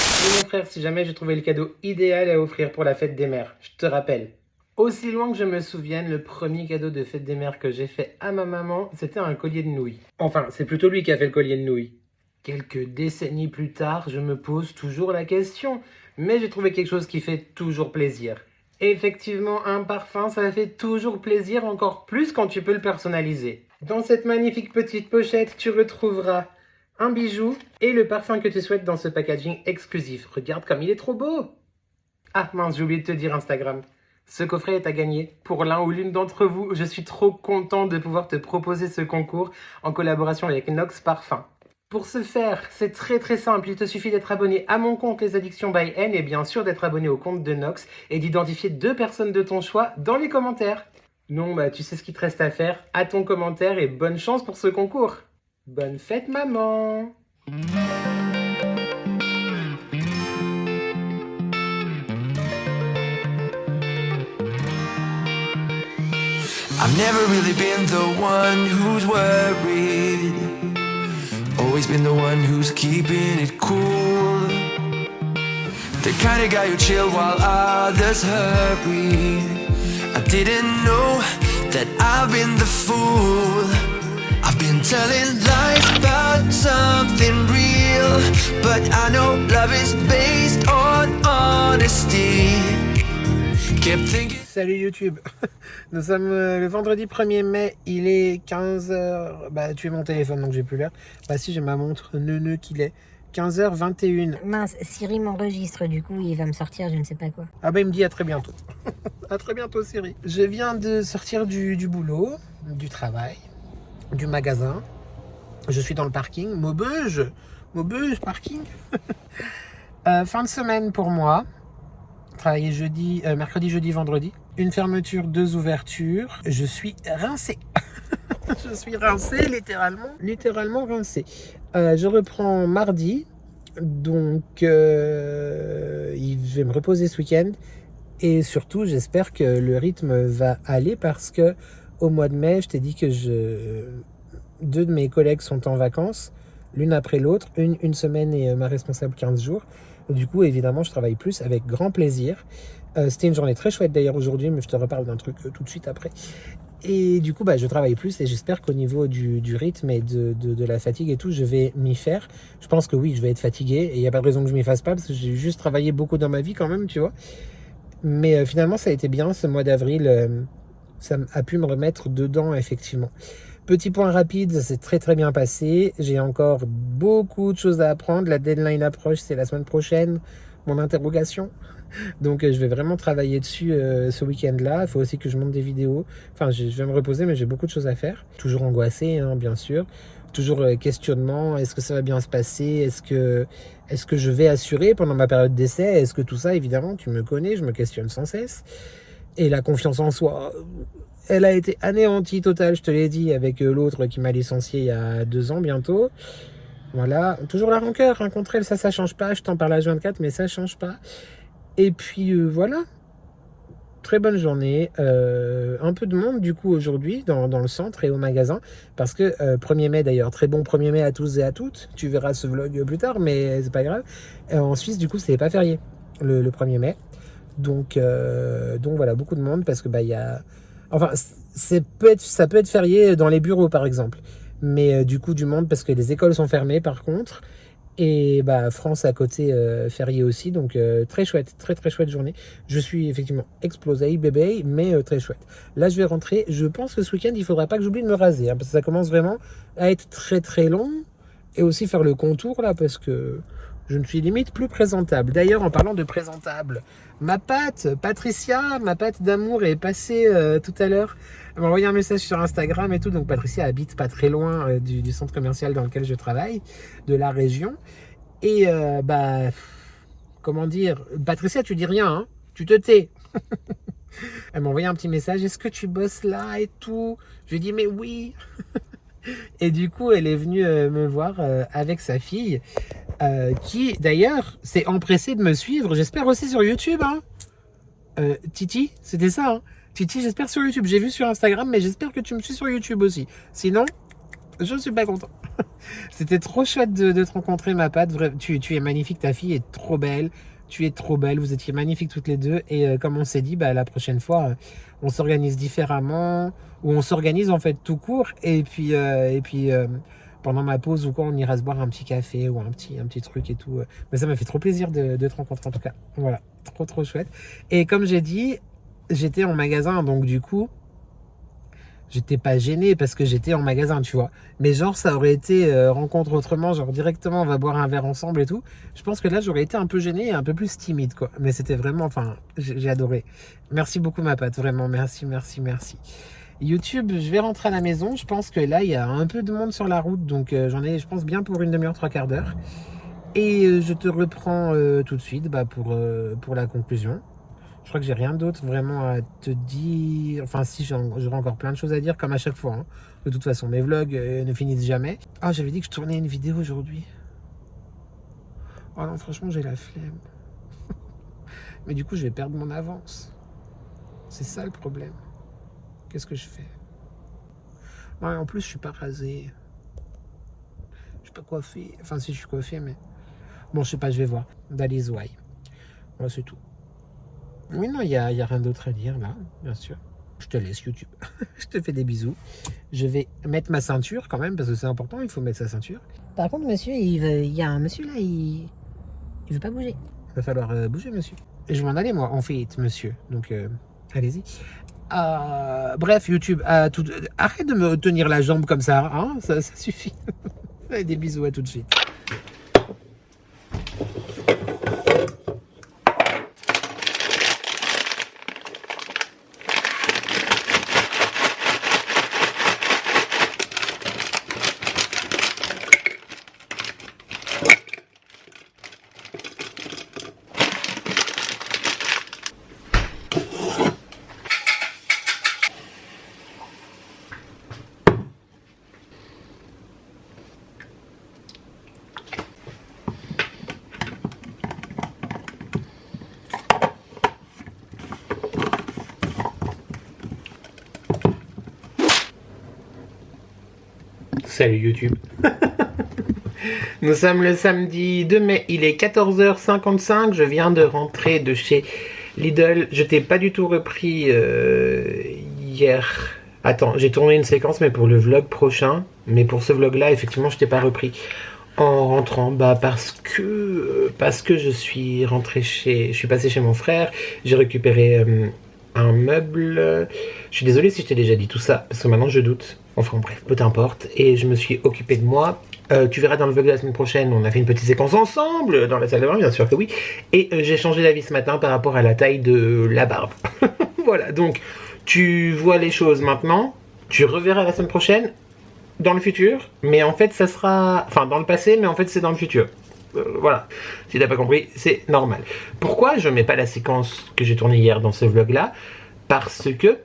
frère, si jamais j'ai trouvé le cadeau idéal à offrir pour la fête des mères, je te rappelle. Aussi loin que je me souvienne, le premier cadeau de fête des mères que j'ai fait à ma maman, c'était un collier de nouilles. Enfin, c'est plutôt lui qui a fait le collier de nouilles. Quelques décennies plus tard, je me pose toujours la question, mais j'ai trouvé quelque chose qui fait toujours plaisir. Effectivement, un parfum, ça fait toujours plaisir, encore plus quand tu peux le personnaliser. Dans cette magnifique petite pochette, tu retrouveras un bijou et le parfum que tu souhaites dans ce packaging exclusif. Regarde comme il est trop beau! Ah mince, j'ai oublié de te dire Instagram. Ce coffret est à gagner pour l'un ou l'une d'entre vous. Je suis trop content de pouvoir te proposer ce concours en collaboration avec Nox Parfum. Pour ce faire, c'est très très simple. Il te suffit d'être abonné à mon compte Les Addictions by N et bien sûr d'être abonné au compte de Nox et d'identifier 2 personnes de ton choix dans les commentaires. Non, bah tu sais ce qu'il te reste à faire. À ton commentaire et bonne chance pour ce concours. Bonne fête maman! I've never really been the one who's worried. Always been the one who's keeping it cool. The kind of guy who chill while others hurry. I didn't know that I've been the fool. I've been telling lies about something real, but I know love is based on honesty. Kept thinking. Salut YouTube. Nous sommes le vendredi 1er mai, il est 15h. Bah tu es mon téléphone donc j'ai plus l'heure. Bah si, j'ai ma montre neuneu qu'il est. 15h21. Mince, Siri m'enregistre, du coup il va me sortir je ne sais pas quoi. Ah bah il me dit à très bientôt. À très bientôt Siri. Je viens de sortir du boulot, du travail, du magasin. Je suis dans le parking. Maubeuge parking. Fin de semaine pour moi. Travailler mercredi, jeudi, vendredi. Une fermeture, 2 ouvertures. Je suis rincé. Je suis rincé, littéralement rincé. Je reprends mardi. Donc, je vais me reposer ce week-end. Et surtout, j'espère que le rythme va aller parce que au mois de mai, je t'ai dit que 2 de mes collègues sont en vacances, l'une après l'autre. Une semaine et ma responsable 15 jours. Du coup, évidemment, je travaille plus avec grand plaisir. C'était une journée très chouette d'ailleurs aujourd'hui, mais je te reparle d'un truc tout de suite après. Et du coup, je travaille plus et j'espère qu'au niveau du rythme et de la fatigue et tout, je vais m'y faire. Je pense que oui, je vais être fatigué et il n'y a pas de raison que je m'y fasse pas parce que j'ai juste travaillé beaucoup dans ma vie quand même, tu vois. Mais finalement, ça a été bien ce mois d'avril. Ça a pu me remettre dedans, effectivement. Petit point rapide, c'est très très bien passé. J'ai encore beaucoup de choses à apprendre. La deadline approche, c'est la semaine prochaine, mon interrogation. Donc je vais vraiment travailler dessus ce week-end-là. Il faut aussi que je monte des vidéos. Enfin, je vais me reposer, mais j'ai beaucoup de choses à faire. Toujours angoissé, hein, bien sûr. Toujours questionnement. Est-ce que ça va bien se passer? Est-ce que je vais assurer pendant ma période d'essai? Est-ce que tout ça, évidemment, tu me connais, je me questionne sans cesse. Et la confiance en soi, elle a été anéantie totale, je te l'ai dit, avec l'autre qui m'a licencié il y a 2 ans bientôt. Voilà, toujours la rancœur, hein, contre elle, ça change pas. Je t'en parle à H24, mais ça change pas. Et puis voilà, très bonne journée. Un peu de monde du coup aujourd'hui dans le centre et au magasin. Parce que 1er mai d'ailleurs, très bon 1er mai à tous et à toutes. Tu verras ce vlog plus tard, mais c'est pas grave. En Suisse du coup c'est pas férié le 1er mai. Donc voilà, beaucoup de monde parce que bah il y a... Enfin, ça peut être férié dans les bureaux par exemple. Mais du coup du monde parce que les écoles sont fermées par contre. Et bah France à côté férié aussi. Donc très chouette, très très chouette journée. Je suis effectivement explosé bébé, mais très chouette. Là je vais rentrer. Je pense que ce week-end il faudra pas que j'oublie de me raser. Hein, parce que ça commence vraiment à être très très long. Et aussi faire le contour là parce que... je ne suis limite plus présentable. D'ailleurs, en parlant de présentable, ma patte, Patricia, ma patte d'amour est passée tout à l'heure. Elle m'a envoyé un message sur Instagram et tout. Donc Patricia habite pas très loin du centre commercial dans lequel je travaille, de la région. Et bah, comment dire, Patricia, tu dis rien, hein, tu te tais. Elle m'a envoyé un petit message, est-ce que tu bosses là et tout? Je lui ai dit, mais oui. Et du coup, elle est venue me voir avec sa fille. Qui d'ailleurs s'est empressé de me suivre, j'espère aussi sur YouTube, hein. Titi, c'était ça, hein. Titi, j'espère sur YouTube, j'ai vu sur Instagram, mais j'espère que tu me suis sur YouTube aussi. Sinon, je ne suis pas content. C'était trop chouette de te rencontrer, ma patte. Tu es magnifique, ta fille est trop belle. Tu es trop belle, vous étiez magnifiques toutes les deux. Et comme on s'est dit, bah, la prochaine fois, on s'organise différemment, ou on s'organise en fait tout court. Et puis pendant ma pause ou quoi, on ira se boire un petit café ou un petit truc et tout. Mais ça m'a fait trop plaisir de te rencontrer en tout cas. Voilà, trop chouette. Et comme j'ai dit, j'étais en magasin, donc du coup, j'étais pas gêné parce que j'étais en magasin, tu vois. Mais genre, ça aurait été rencontre autrement, genre directement, on va boire un verre ensemble et tout. Je pense que là, j'aurais été un peu gêné et un peu plus timide, quoi. Mais c'était vraiment, enfin, j'ai adoré. Merci beaucoup, ma patte, vraiment, merci. YouTube, je vais rentrer à la maison. Je pense que là, il y a un peu de monde sur la route. Donc, j'en ai, je pense, bien pour une demi-heure, 3/4 d'heure. Et je te reprends tout de suite bah, pour la conclusion. Je crois que j'ai rien d'autre vraiment à te dire. Enfin, si, j'aurai encore plein de choses à dire, comme à chaque fois. Hein. De toute façon, mes vlogs ne finissent jamais. Ah, j'avais dit que je tournais une vidéo aujourd'hui. Oh non, franchement, j'ai la flemme. Mais du coup, je vais perdre mon avance. C'est ça le problème. Qu'est-ce que je fais? Ouais, en plus, je suis pas rasé. Je suis pas coiffé. Enfin, si, je suis coiffé, mais... Bon, je sais pas, je vais voir. That is why. Ouais, c'est tout. Oui, non, il y a rien d'autre à dire, là, bien sûr. Je te laisse, YouTube. Je te fais des bisous. Je vais mettre ma ceinture, quand même, parce que c'est important, il faut mettre sa ceinture. Par contre, monsieur, il y a un monsieur là, il veut pas bouger. Il va falloir bouger, monsieur. Et je vais m'en aller, moi, en fait, monsieur. Donc, allez-y. Bref, YouTube, arrête de me tenir la jambe comme ça, hein, ça suffit. Des bisous, à tout de suite. Salut YouTube. Nous sommes le samedi 2 mai, il est 14h55, je viens de rentrer de chez Lidl. Je t'ai pas du tout repris hier. Attends, j'ai tourné une séquence mais pour le vlog prochain. Mais pour ce vlog là, effectivement, je t'ai pas repris en rentrant. Bah parce que je suis rentré je suis passé chez mon frère, j'ai récupéré un meuble. Je suis désolé si je t'ai déjà dit tout ça, parce que maintenant je doute. Enfin bref, peu importe. Et je me suis occupé de moi. Tu verras dans le vlog de la semaine prochaine, on a fait une petite séquence ensemble dans la salle de bain, bien sûr que oui. Et j'ai changé d'avis ce matin par rapport à la taille de la barbe. Voilà, donc tu vois les choses maintenant, tu reverras la semaine prochaine, dans le futur, mais en fait ça sera... Enfin, dans le passé, mais en fait c'est dans le futur. Voilà, si t'as pas compris, c'est normal. Pourquoi je mets pas la séquence que j'ai tournée hier dans ce vlog-là? Parce que,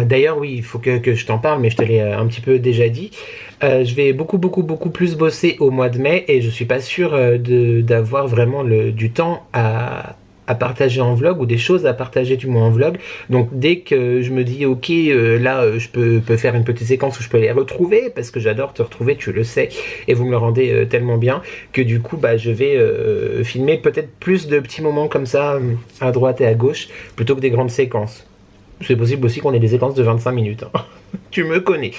d'ailleurs oui, il faut que je t'en parle, mais je te l'ai un petit peu déjà dit, je vais beaucoup plus bosser au mois de mai et je suis pas sûr d'avoir vraiment du temps à partager en vlog ou des choses à partager du moins en vlog. Donc dès que je me dis ok, là je peux faire une petite séquence où je peux les retrouver, parce que j'adore te retrouver, tu le sais, et vous me le rendez tellement bien, que du coup bah, je vais filmer peut-être plus de petits moments comme ça à droite et à gauche, plutôt que des grandes séquences. C'est possible aussi qu'on ait des séquences de 25 minutes. Hein. Tu me connais.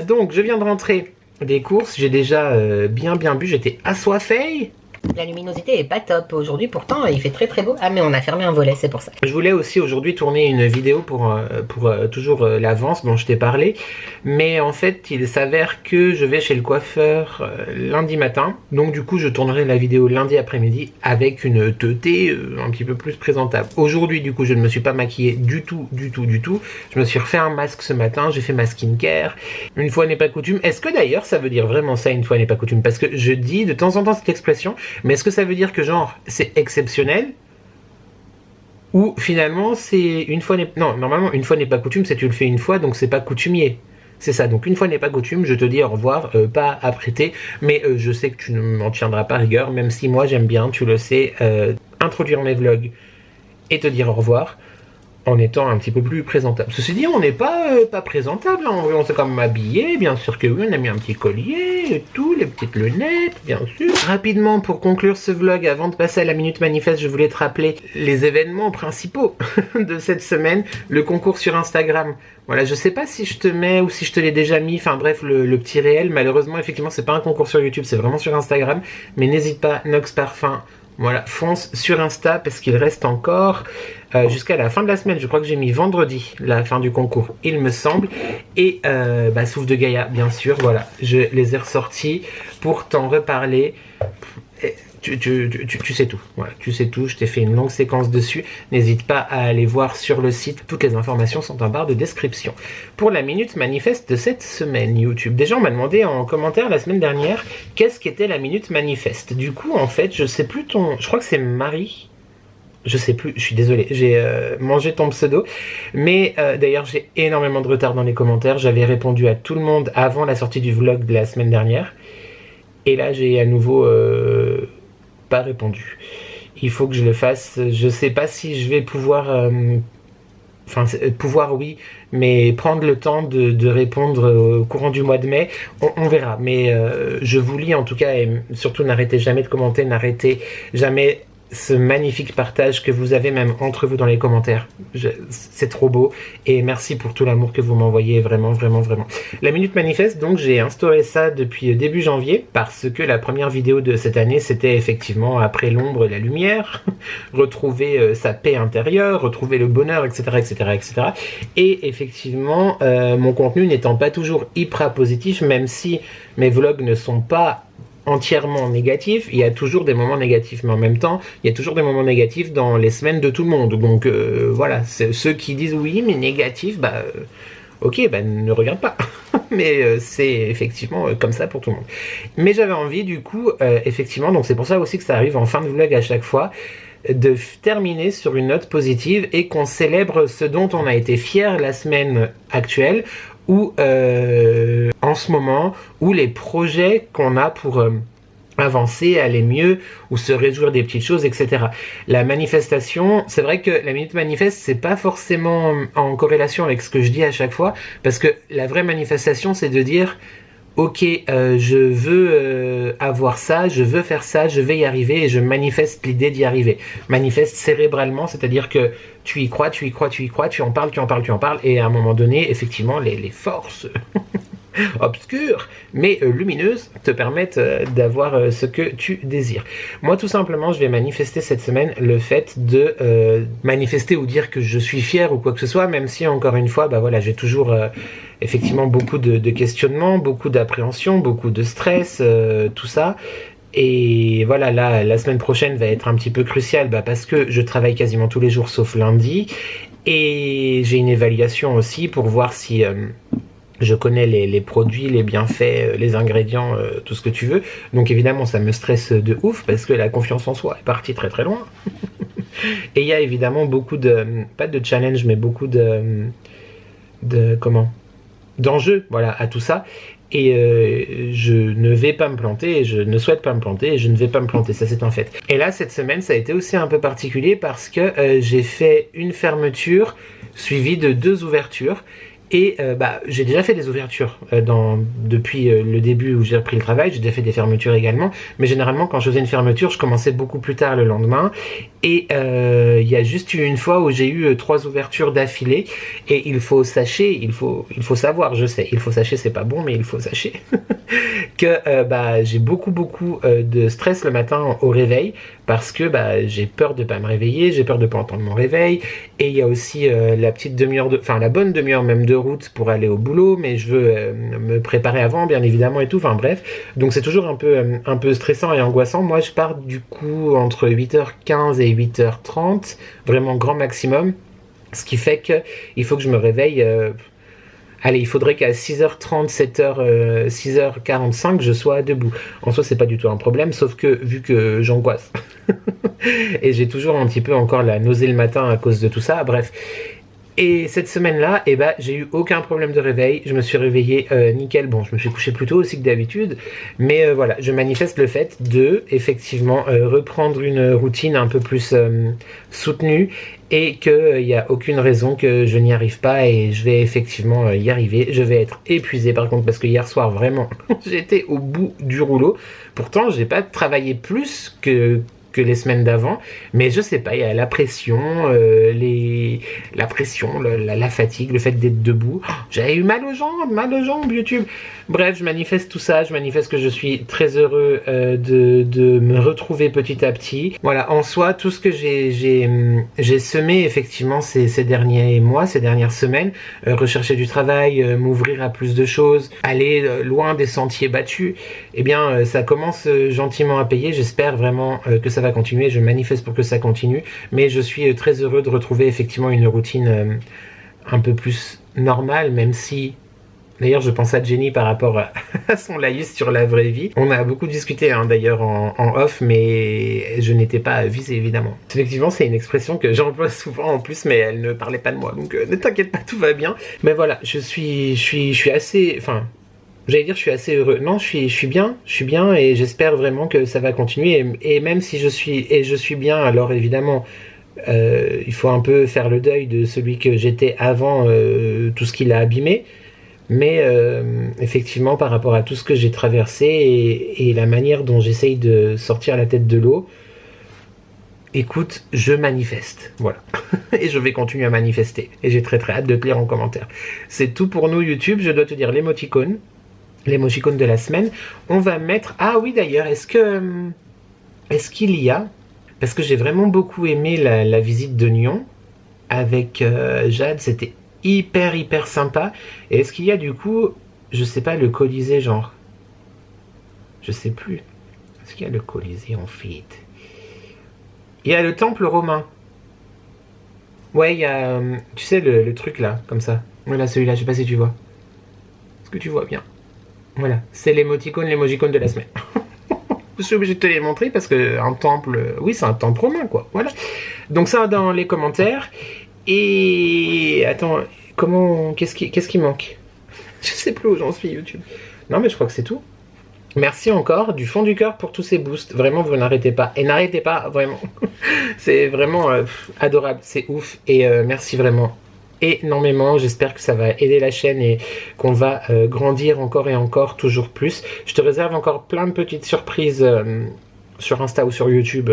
Donc, je viens de rentrer des courses. J'ai déjà bien bu. J'étais assoiffé. La luminosité est pas top aujourd'hui, pourtant il fait très beau. Ah mais on a fermé un volet, c'est pour ça. Je voulais aussi aujourd'hui tourner une vidéo pour toujours l'avance dont je t'ai parlé. Mais en fait, il s'avère que je vais chez le coiffeur lundi matin. Donc du coup, je tournerai la vidéo lundi après-midi avec une teutée un petit peu plus présentable. Aujourd'hui, du coup, je ne me suis pas maquillée du tout. Je me suis refait un masque ce matin, j'ai fait ma skincare. Une fois n'est pas coutume. Est-ce que d'ailleurs, ça veut dire vraiment ça, une fois n'est pas coutume? Parce que je dis de temps en temps cette expression, mais est-ce que ça veut dire que genre, c'est exceptionnel? Ou finalement, c'est une fois n'est... Non, normalement, une fois n'est pas coutume, c'est tu le fais une fois, donc c'est pas coutumier. C'est ça, donc une fois n'est pas coutume, je te dis au revoir, pas à prêter, mais je sais que tu ne m'en tiendras pas rigueur, même si moi j'aime bien, tu le sais, introduire mes vlogs et te dire au revoir, en étant un petit peu plus présentable. Ceci dit, on n'est pas présentable, hein. On s'est quand même habillé, bien sûr que oui, on a mis un petit collier et tout, les petites lunettes, bien sûr. Rapidement, pour conclure ce vlog, avant de passer à la Minute Manifeste, je voulais te rappeler les événements principaux de cette semaine, le concours sur Instagram. Voilà, je sais pas si je te mets ou si je te l'ai déjà mis, enfin bref, le petit réel, malheureusement, effectivement, c'est pas un concours sur YouTube, c'est vraiment sur Instagram, mais n'hésite pas, Nox Parfum. Voilà, fonce sur Insta parce qu'il reste encore jusqu'à la fin de la semaine. Je crois que j'ai mis vendredi la fin du concours, il me semble. Et Souffle de Gaïa, bien sûr, voilà. Je les ai ressortis pour t'en reparler. Tu sais tout, voilà, tu sais tout, je t'ai fait une longue séquence dessus, n'hésite pas à aller voir sur le site, toutes les informations sont en barre de description. Pour la Minute Manifeste de cette semaine YouTube, déjà on m'a demandé en commentaire la semaine dernière, qu'est-ce qu'était la Minute Manifeste? Du coup en fait, je sais plus je crois que c'est Marie, je sais plus, je suis désolé, j'ai mangé ton pseudo, mais d'ailleurs j'ai énormément de retard dans les commentaires, j'avais répondu à tout le monde avant la sortie du vlog de la semaine dernière, et là j'ai à nouveau... pas répondu. Il faut que je le fasse. Je sais pas si je vais pouvoir... Enfin, pouvoir oui, mais prendre le temps de répondre au courant du mois de mai, on verra. Mais je vous lis en tout cas, et surtout n'arrêtez jamais de commenter, n'arrêtez jamais ce magnifique partage que vous avez même entre vous dans les commentaires. C'est trop beau et merci pour tout l'amour que vous m'envoyez, vraiment. La Minute Manifeste, donc j'ai instauré ça depuis début janvier parce que la première vidéo de cette année c'était effectivement après l'ombre et la lumière, retrouver sa paix intérieure, retrouver le bonheur, etc. Et effectivement mon contenu n'étant pas toujours hyper positif, même si mes vlogs ne sont pas entièrement négatif, il y a toujours des moments négatifs, mais en même temps, il y a toujours des moments négatifs dans les semaines de tout le monde. Donc voilà, ceux qui disent oui, mais négatif, ok, ne regarde pas. Mais c'est effectivement comme ça pour tout le monde. Mais j'avais envie du coup, effectivement, donc c'est pour ça aussi que ça arrive en fin de vlog à chaque fois, de terminer sur une note positive et qu'on célèbre ce dont on a été fier la semaine actuelle, ou en ce moment, ou les projets qu'on a pour avancer, aller mieux, ou se réjouir des petites choses, etc. La manifestation, c'est vrai que la Minute Manifeste, c'est pas forcément en corrélation avec ce que je dis à chaque fois, parce que la vraie manifestation, c'est de dire... Ok, je veux avoir ça, je veux faire ça, je vais y arriver et je manifeste l'idée d'y arriver. Manifeste cérébralement, c'est-à-dire que tu y crois, tu en parles et à un moment donné, effectivement, les forces obscures, mais lumineuses, te permettent d'avoir ce que tu désires. Moi, tout simplement, je vais manifester cette semaine le fait de manifester ou dire que je suis fier ou quoi que ce soit, même si, encore une fois, bah voilà, j'ai toujours effectivement beaucoup de questionnements, beaucoup d'appréhension, beaucoup de stress, tout ça. Et voilà, là, la semaine prochaine va être un petit peu cruciale parce que je travaille quasiment tous les jours sauf lundi. Et j'ai une évaluation aussi pour voir si je connais les produits, les bienfaits, les ingrédients, tout ce que tu veux. Donc évidemment, ça me stresse de ouf parce que la confiance en soi est partie très très loin. Et il y a évidemment beaucoup pas de challenge, mais beaucoup d'enjeux, voilà, à tout ça. Et je ne vais pas me planter, et je ne souhaite pas me planter, et je ne vais pas me planter, ça c'est un fait. Et là, cette semaine, ça a été aussi un peu particulier parce que j'ai fait une fermeture suivie de 2 ouvertures. Et j'ai déjà fait des ouvertures depuis le début où j'ai repris le travail, j'ai déjà fait des fermetures également, mais généralement quand je faisais une fermeture, je commençais beaucoup plus tard le lendemain, et il y a juste eu une fois où j'ai eu 3 ouvertures d'affilée, et il faut sacher, il faut savoir, je sais, il faut sacher c'est pas bon, mais il faut sacher que j'ai beaucoup de stress le matin au réveil, parce que j'ai peur de pas me réveiller, j'ai peur de pas entendre mon réveil, et il y a aussi la petite demi-heure, la bonne demi-heure même de route pour aller au boulot, mais je veux me préparer avant, bien évidemment, et tout, enfin bref, donc c'est toujours un peu stressant et angoissant. Moi je pars du coup entre 8h15 et 8h30, vraiment grand maximum, ce qui fait que il faut que je me réveille allez, il faudrait qu'à 6h30, 7h, 6h45, je sois debout. En soi, c'est pas du tout un problème, sauf que vu que j'angoisse et j'ai toujours un petit peu encore la nausée le matin à cause de tout ça, bref. Et cette semaine-là, j'ai eu aucun problème de réveil. Je me suis réveillé nickel. Bon, je me suis couché plus tôt aussi que d'habitude. Mais voilà, je manifeste le fait de, effectivement, reprendre une routine un peu plus soutenue. Et qu'il n'y a aucune raison que je n'y arrive pas. Et je vais effectivement y arriver. Je vais être épuisé par contre, parce que hier soir, vraiment, j'étais au bout du rouleau. Pourtant, j'ai pas travaillé plus que les semaines d'avant, mais je sais pas, il y a la pression, la fatigue, le fait d'être debout. J'avais eu mal aux jambes, YouTube. Bref, je manifeste tout ça, je manifeste que je suis très heureux de me retrouver petit à petit. Voilà, en soi, tout ce que j'ai semé effectivement ces derniers mois, ces dernières semaines, rechercher du travail, m'ouvrir à plus de choses, aller loin des sentiers battus, eh bien ça commence gentiment à payer. J'espère vraiment que ça va continuer, je manifeste pour que ça continue, mais je suis très heureux de retrouver effectivement une routine un peu plus normale, même si d'ailleurs je pense à Jenny par rapport à son laïus sur la vraie vie. On a beaucoup discuté d'ailleurs en off, mais je n'étais pas visée évidemment. Effectivement c'est une expression que j'emploie souvent en plus, mais elle ne parlait pas de moi, donc ne t'inquiète pas, tout va bien. Mais voilà, je suis assez... Enfin, j'allais dire je suis assez heureux. Non, je suis bien et j'espère vraiment que ça va continuer. Et même si je suis bien, alors évidemment, il faut un peu faire le deuil de celui que j'étais avant tout ce qu'il a abîmé. Mais effectivement, par rapport à tout ce que j'ai traversé et la manière dont j'essaye de sortir la tête de l'eau, écoute, je manifeste, voilà. Et je vais continuer à manifester. Et j'ai très hâte de te lire en commentaire. C'est tout pour nous YouTube, je dois te dire l'émoticône de la semaine. On va mettre... Ah oui d'ailleurs, est-ce qu'il y a... Parce que j'ai vraiment beaucoup aimé la visite de Nyon avec Jade, c'était hyper sympa. Et est-ce qu'il y a du coup, je sais pas, le Colisée genre... Je sais plus. Est-ce qu'il y a le Colisée en fait? Il y a le temple romain. Ouais, il y a... tu sais, le truc là, comme ça. Voilà, celui-là, je sais pas si tu vois. Est-ce que tu vois bien? Voilà, c'est l'émoticône de la semaine. Je suis obligé de te les montrer parce que un temple... Oui, c'est un temple romain, quoi. Voilà. Donc ça, dans les commentaires. Et... Attends, comment... Qu'est-ce qui manque? Je sais plus où j'en suis, YouTube. Non, mais je crois que c'est tout. Merci encore, du fond du cœur, pour tous ces boosts. Vraiment, vous n'arrêtez pas. Et n'arrêtez pas, vraiment. C'est vraiment adorable, c'est ouf. Et merci vraiment énormément. J'espère que ça va aider la chaîne et qu'on va grandir encore et encore, toujours plus. Je te réserve encore plein de petites surprises sur Insta ou sur YouTube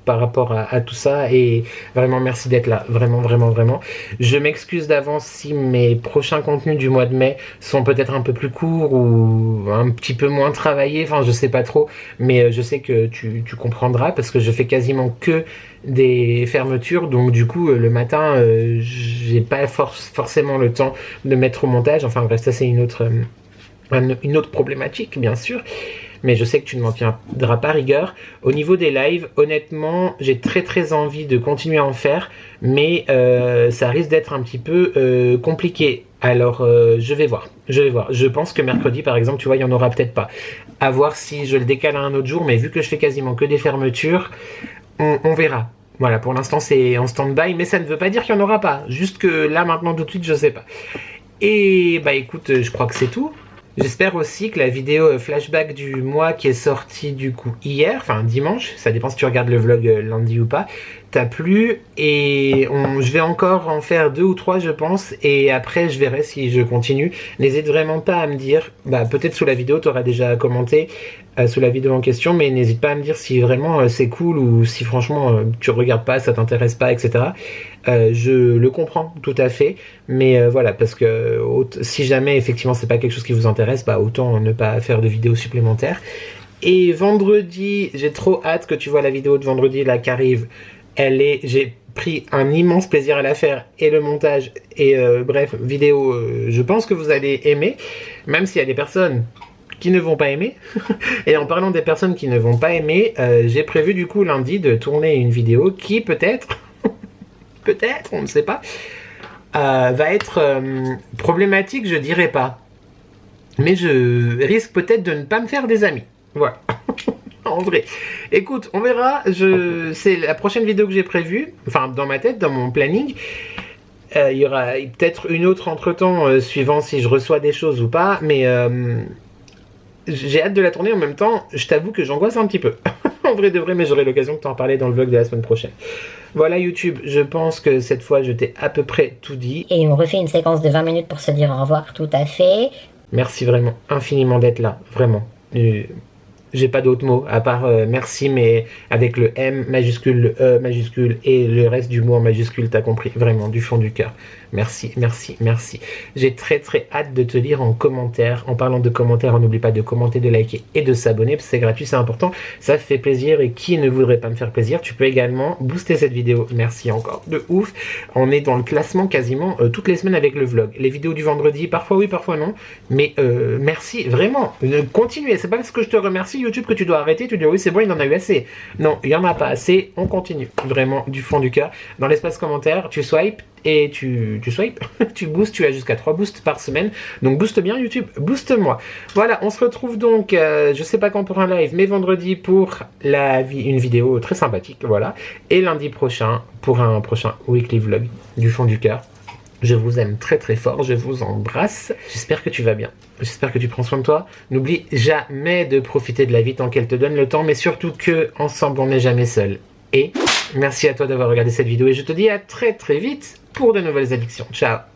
par rapport à tout ça, et vraiment merci d'être là, vraiment vraiment vraiment. Je m'excuse d'avance si mes prochains contenus du mois de mai sont peut-être un peu plus courts ou un petit peu moins travaillés, enfin je sais pas trop, mais je sais que tu comprendras parce que je fais quasiment que des fermetures, donc du coup le matin j'ai pas forcément le temps de mettre au montage, enfin bref, ça c'est une autre problématique bien sûr. Mais je sais que tu ne m'en tiendras pas rigueur. Au niveau des lives, honnêtement, j'ai très envie de continuer à en faire, mais ça risque d'être un petit peu compliqué. Alors, je vais voir. Je pense que mercredi, par exemple, tu vois, il n'y en aura peut-être pas. À voir si je le décale à un autre jour, mais vu que je fais quasiment que des fermetures, on verra. Voilà, pour l'instant, c'est en stand-by, mais ça ne veut pas dire qu'il n'y en aura pas. Juste que là, maintenant, tout de suite, je sais pas. Et bah écoute, je crois que c'est tout. J'espère aussi que la vidéo flashback du mois qui est sortie du coup hier, enfin dimanche, ça dépend si tu regardes le vlog lundi ou pas, t'a plu, et je vais encore en faire 2 ou 3 je pense, et après je verrai si je continue. N'hésite vraiment pas à me dire, bah peut-être sous la vidéo tu auras déjà commenté sous la vidéo en question, mais n'hésite pas à me dire si vraiment c'est cool ou si franchement tu regardes pas, ça t'intéresse pas, etc. Je le comprends tout à fait, mais voilà, parce que si jamais effectivement c'est pas quelque chose qui vous intéresse, bah autant ne pas faire de vidéos supplémentaires. Et vendredi, j'ai trop hâte que tu vois la vidéo de vendredi là qui arrive. J'ai pris un immense plaisir à la faire, et le montage, et bref, vidéo, je pense que vous allez aimer, même s'il y a des personnes qui ne vont pas aimer. Et en parlant des personnes qui ne vont pas aimer, j'ai prévu du coup lundi de tourner une vidéo qui peut-être, on ne sait pas, va être problématique, je dirais pas. Mais je risque peut-être de ne pas me faire des amis. Voilà. En vrai. Écoute, on verra. C'est la prochaine vidéo que j'ai prévue, enfin dans ma tête, dans mon planning. Il y aura peut-être une autre entre-temps, suivant si je reçois des choses ou pas, mais j'ai hâte de la tourner. En même temps, je t'avoue que j'angoisse un petit peu. En vrai de vrai, mais j'aurai l'occasion de t'en parler dans le vlog de la semaine prochaine. Voilà YouTube, je pense que cette fois je t'ai à peu près tout dit. Et on refait une séquence de 20 minutes pour se dire au revoir, tout à fait. Merci vraiment infiniment d'être là, vraiment. J'ai pas d'autres mots à part merci, mais avec le M majuscule, le E majuscule et le reste du mot en majuscule, t'as compris, vraiment du fond du cœur. Merci, merci, merci. J'ai très hâte de te lire en commentaire. En parlant de commentaires, on n'oublie pas de commenter, de liker et de s'abonner, parce que c'est gratuit, c'est important, ça fait plaisir, et qui ne voudrait pas me faire plaisir? Tu peux également booster cette vidéo, merci encore, de ouf. On est dans le classement quasiment toutes les semaines avec le vlog. Les vidéos du vendredi, parfois oui, parfois non, mais merci, vraiment, continuez. C'est pas parce que je te remercie YouTube que tu dois arrêter, tu dis oui c'est bon, il en a eu assez. Non, il y en a pas assez, on continue, vraiment du fond du cœur. Dans l'espace commentaire, tu swipes, et tu swipes, tu boostes, tu as jusqu'à 3 boosts par semaine, donc booste bien YouTube, booste-moi. Voilà, on se retrouve donc, je sais pas quand pour un live, mais vendredi pour une vidéo très sympathique, voilà, et lundi prochain pour un prochain weekly vlog du fond du cœur. Je vous aime très fort, je vous embrasse, j'espère que tu vas bien, j'espère que tu prends soin de toi. N'oublie jamais de profiter de la vie tant qu'elle te donne le temps, mais surtout que ensemble on n'est jamais seul. Et merci à toi d'avoir regardé cette vidéo, et je te dis à très vite pour de nouvelles addictions. Ciao.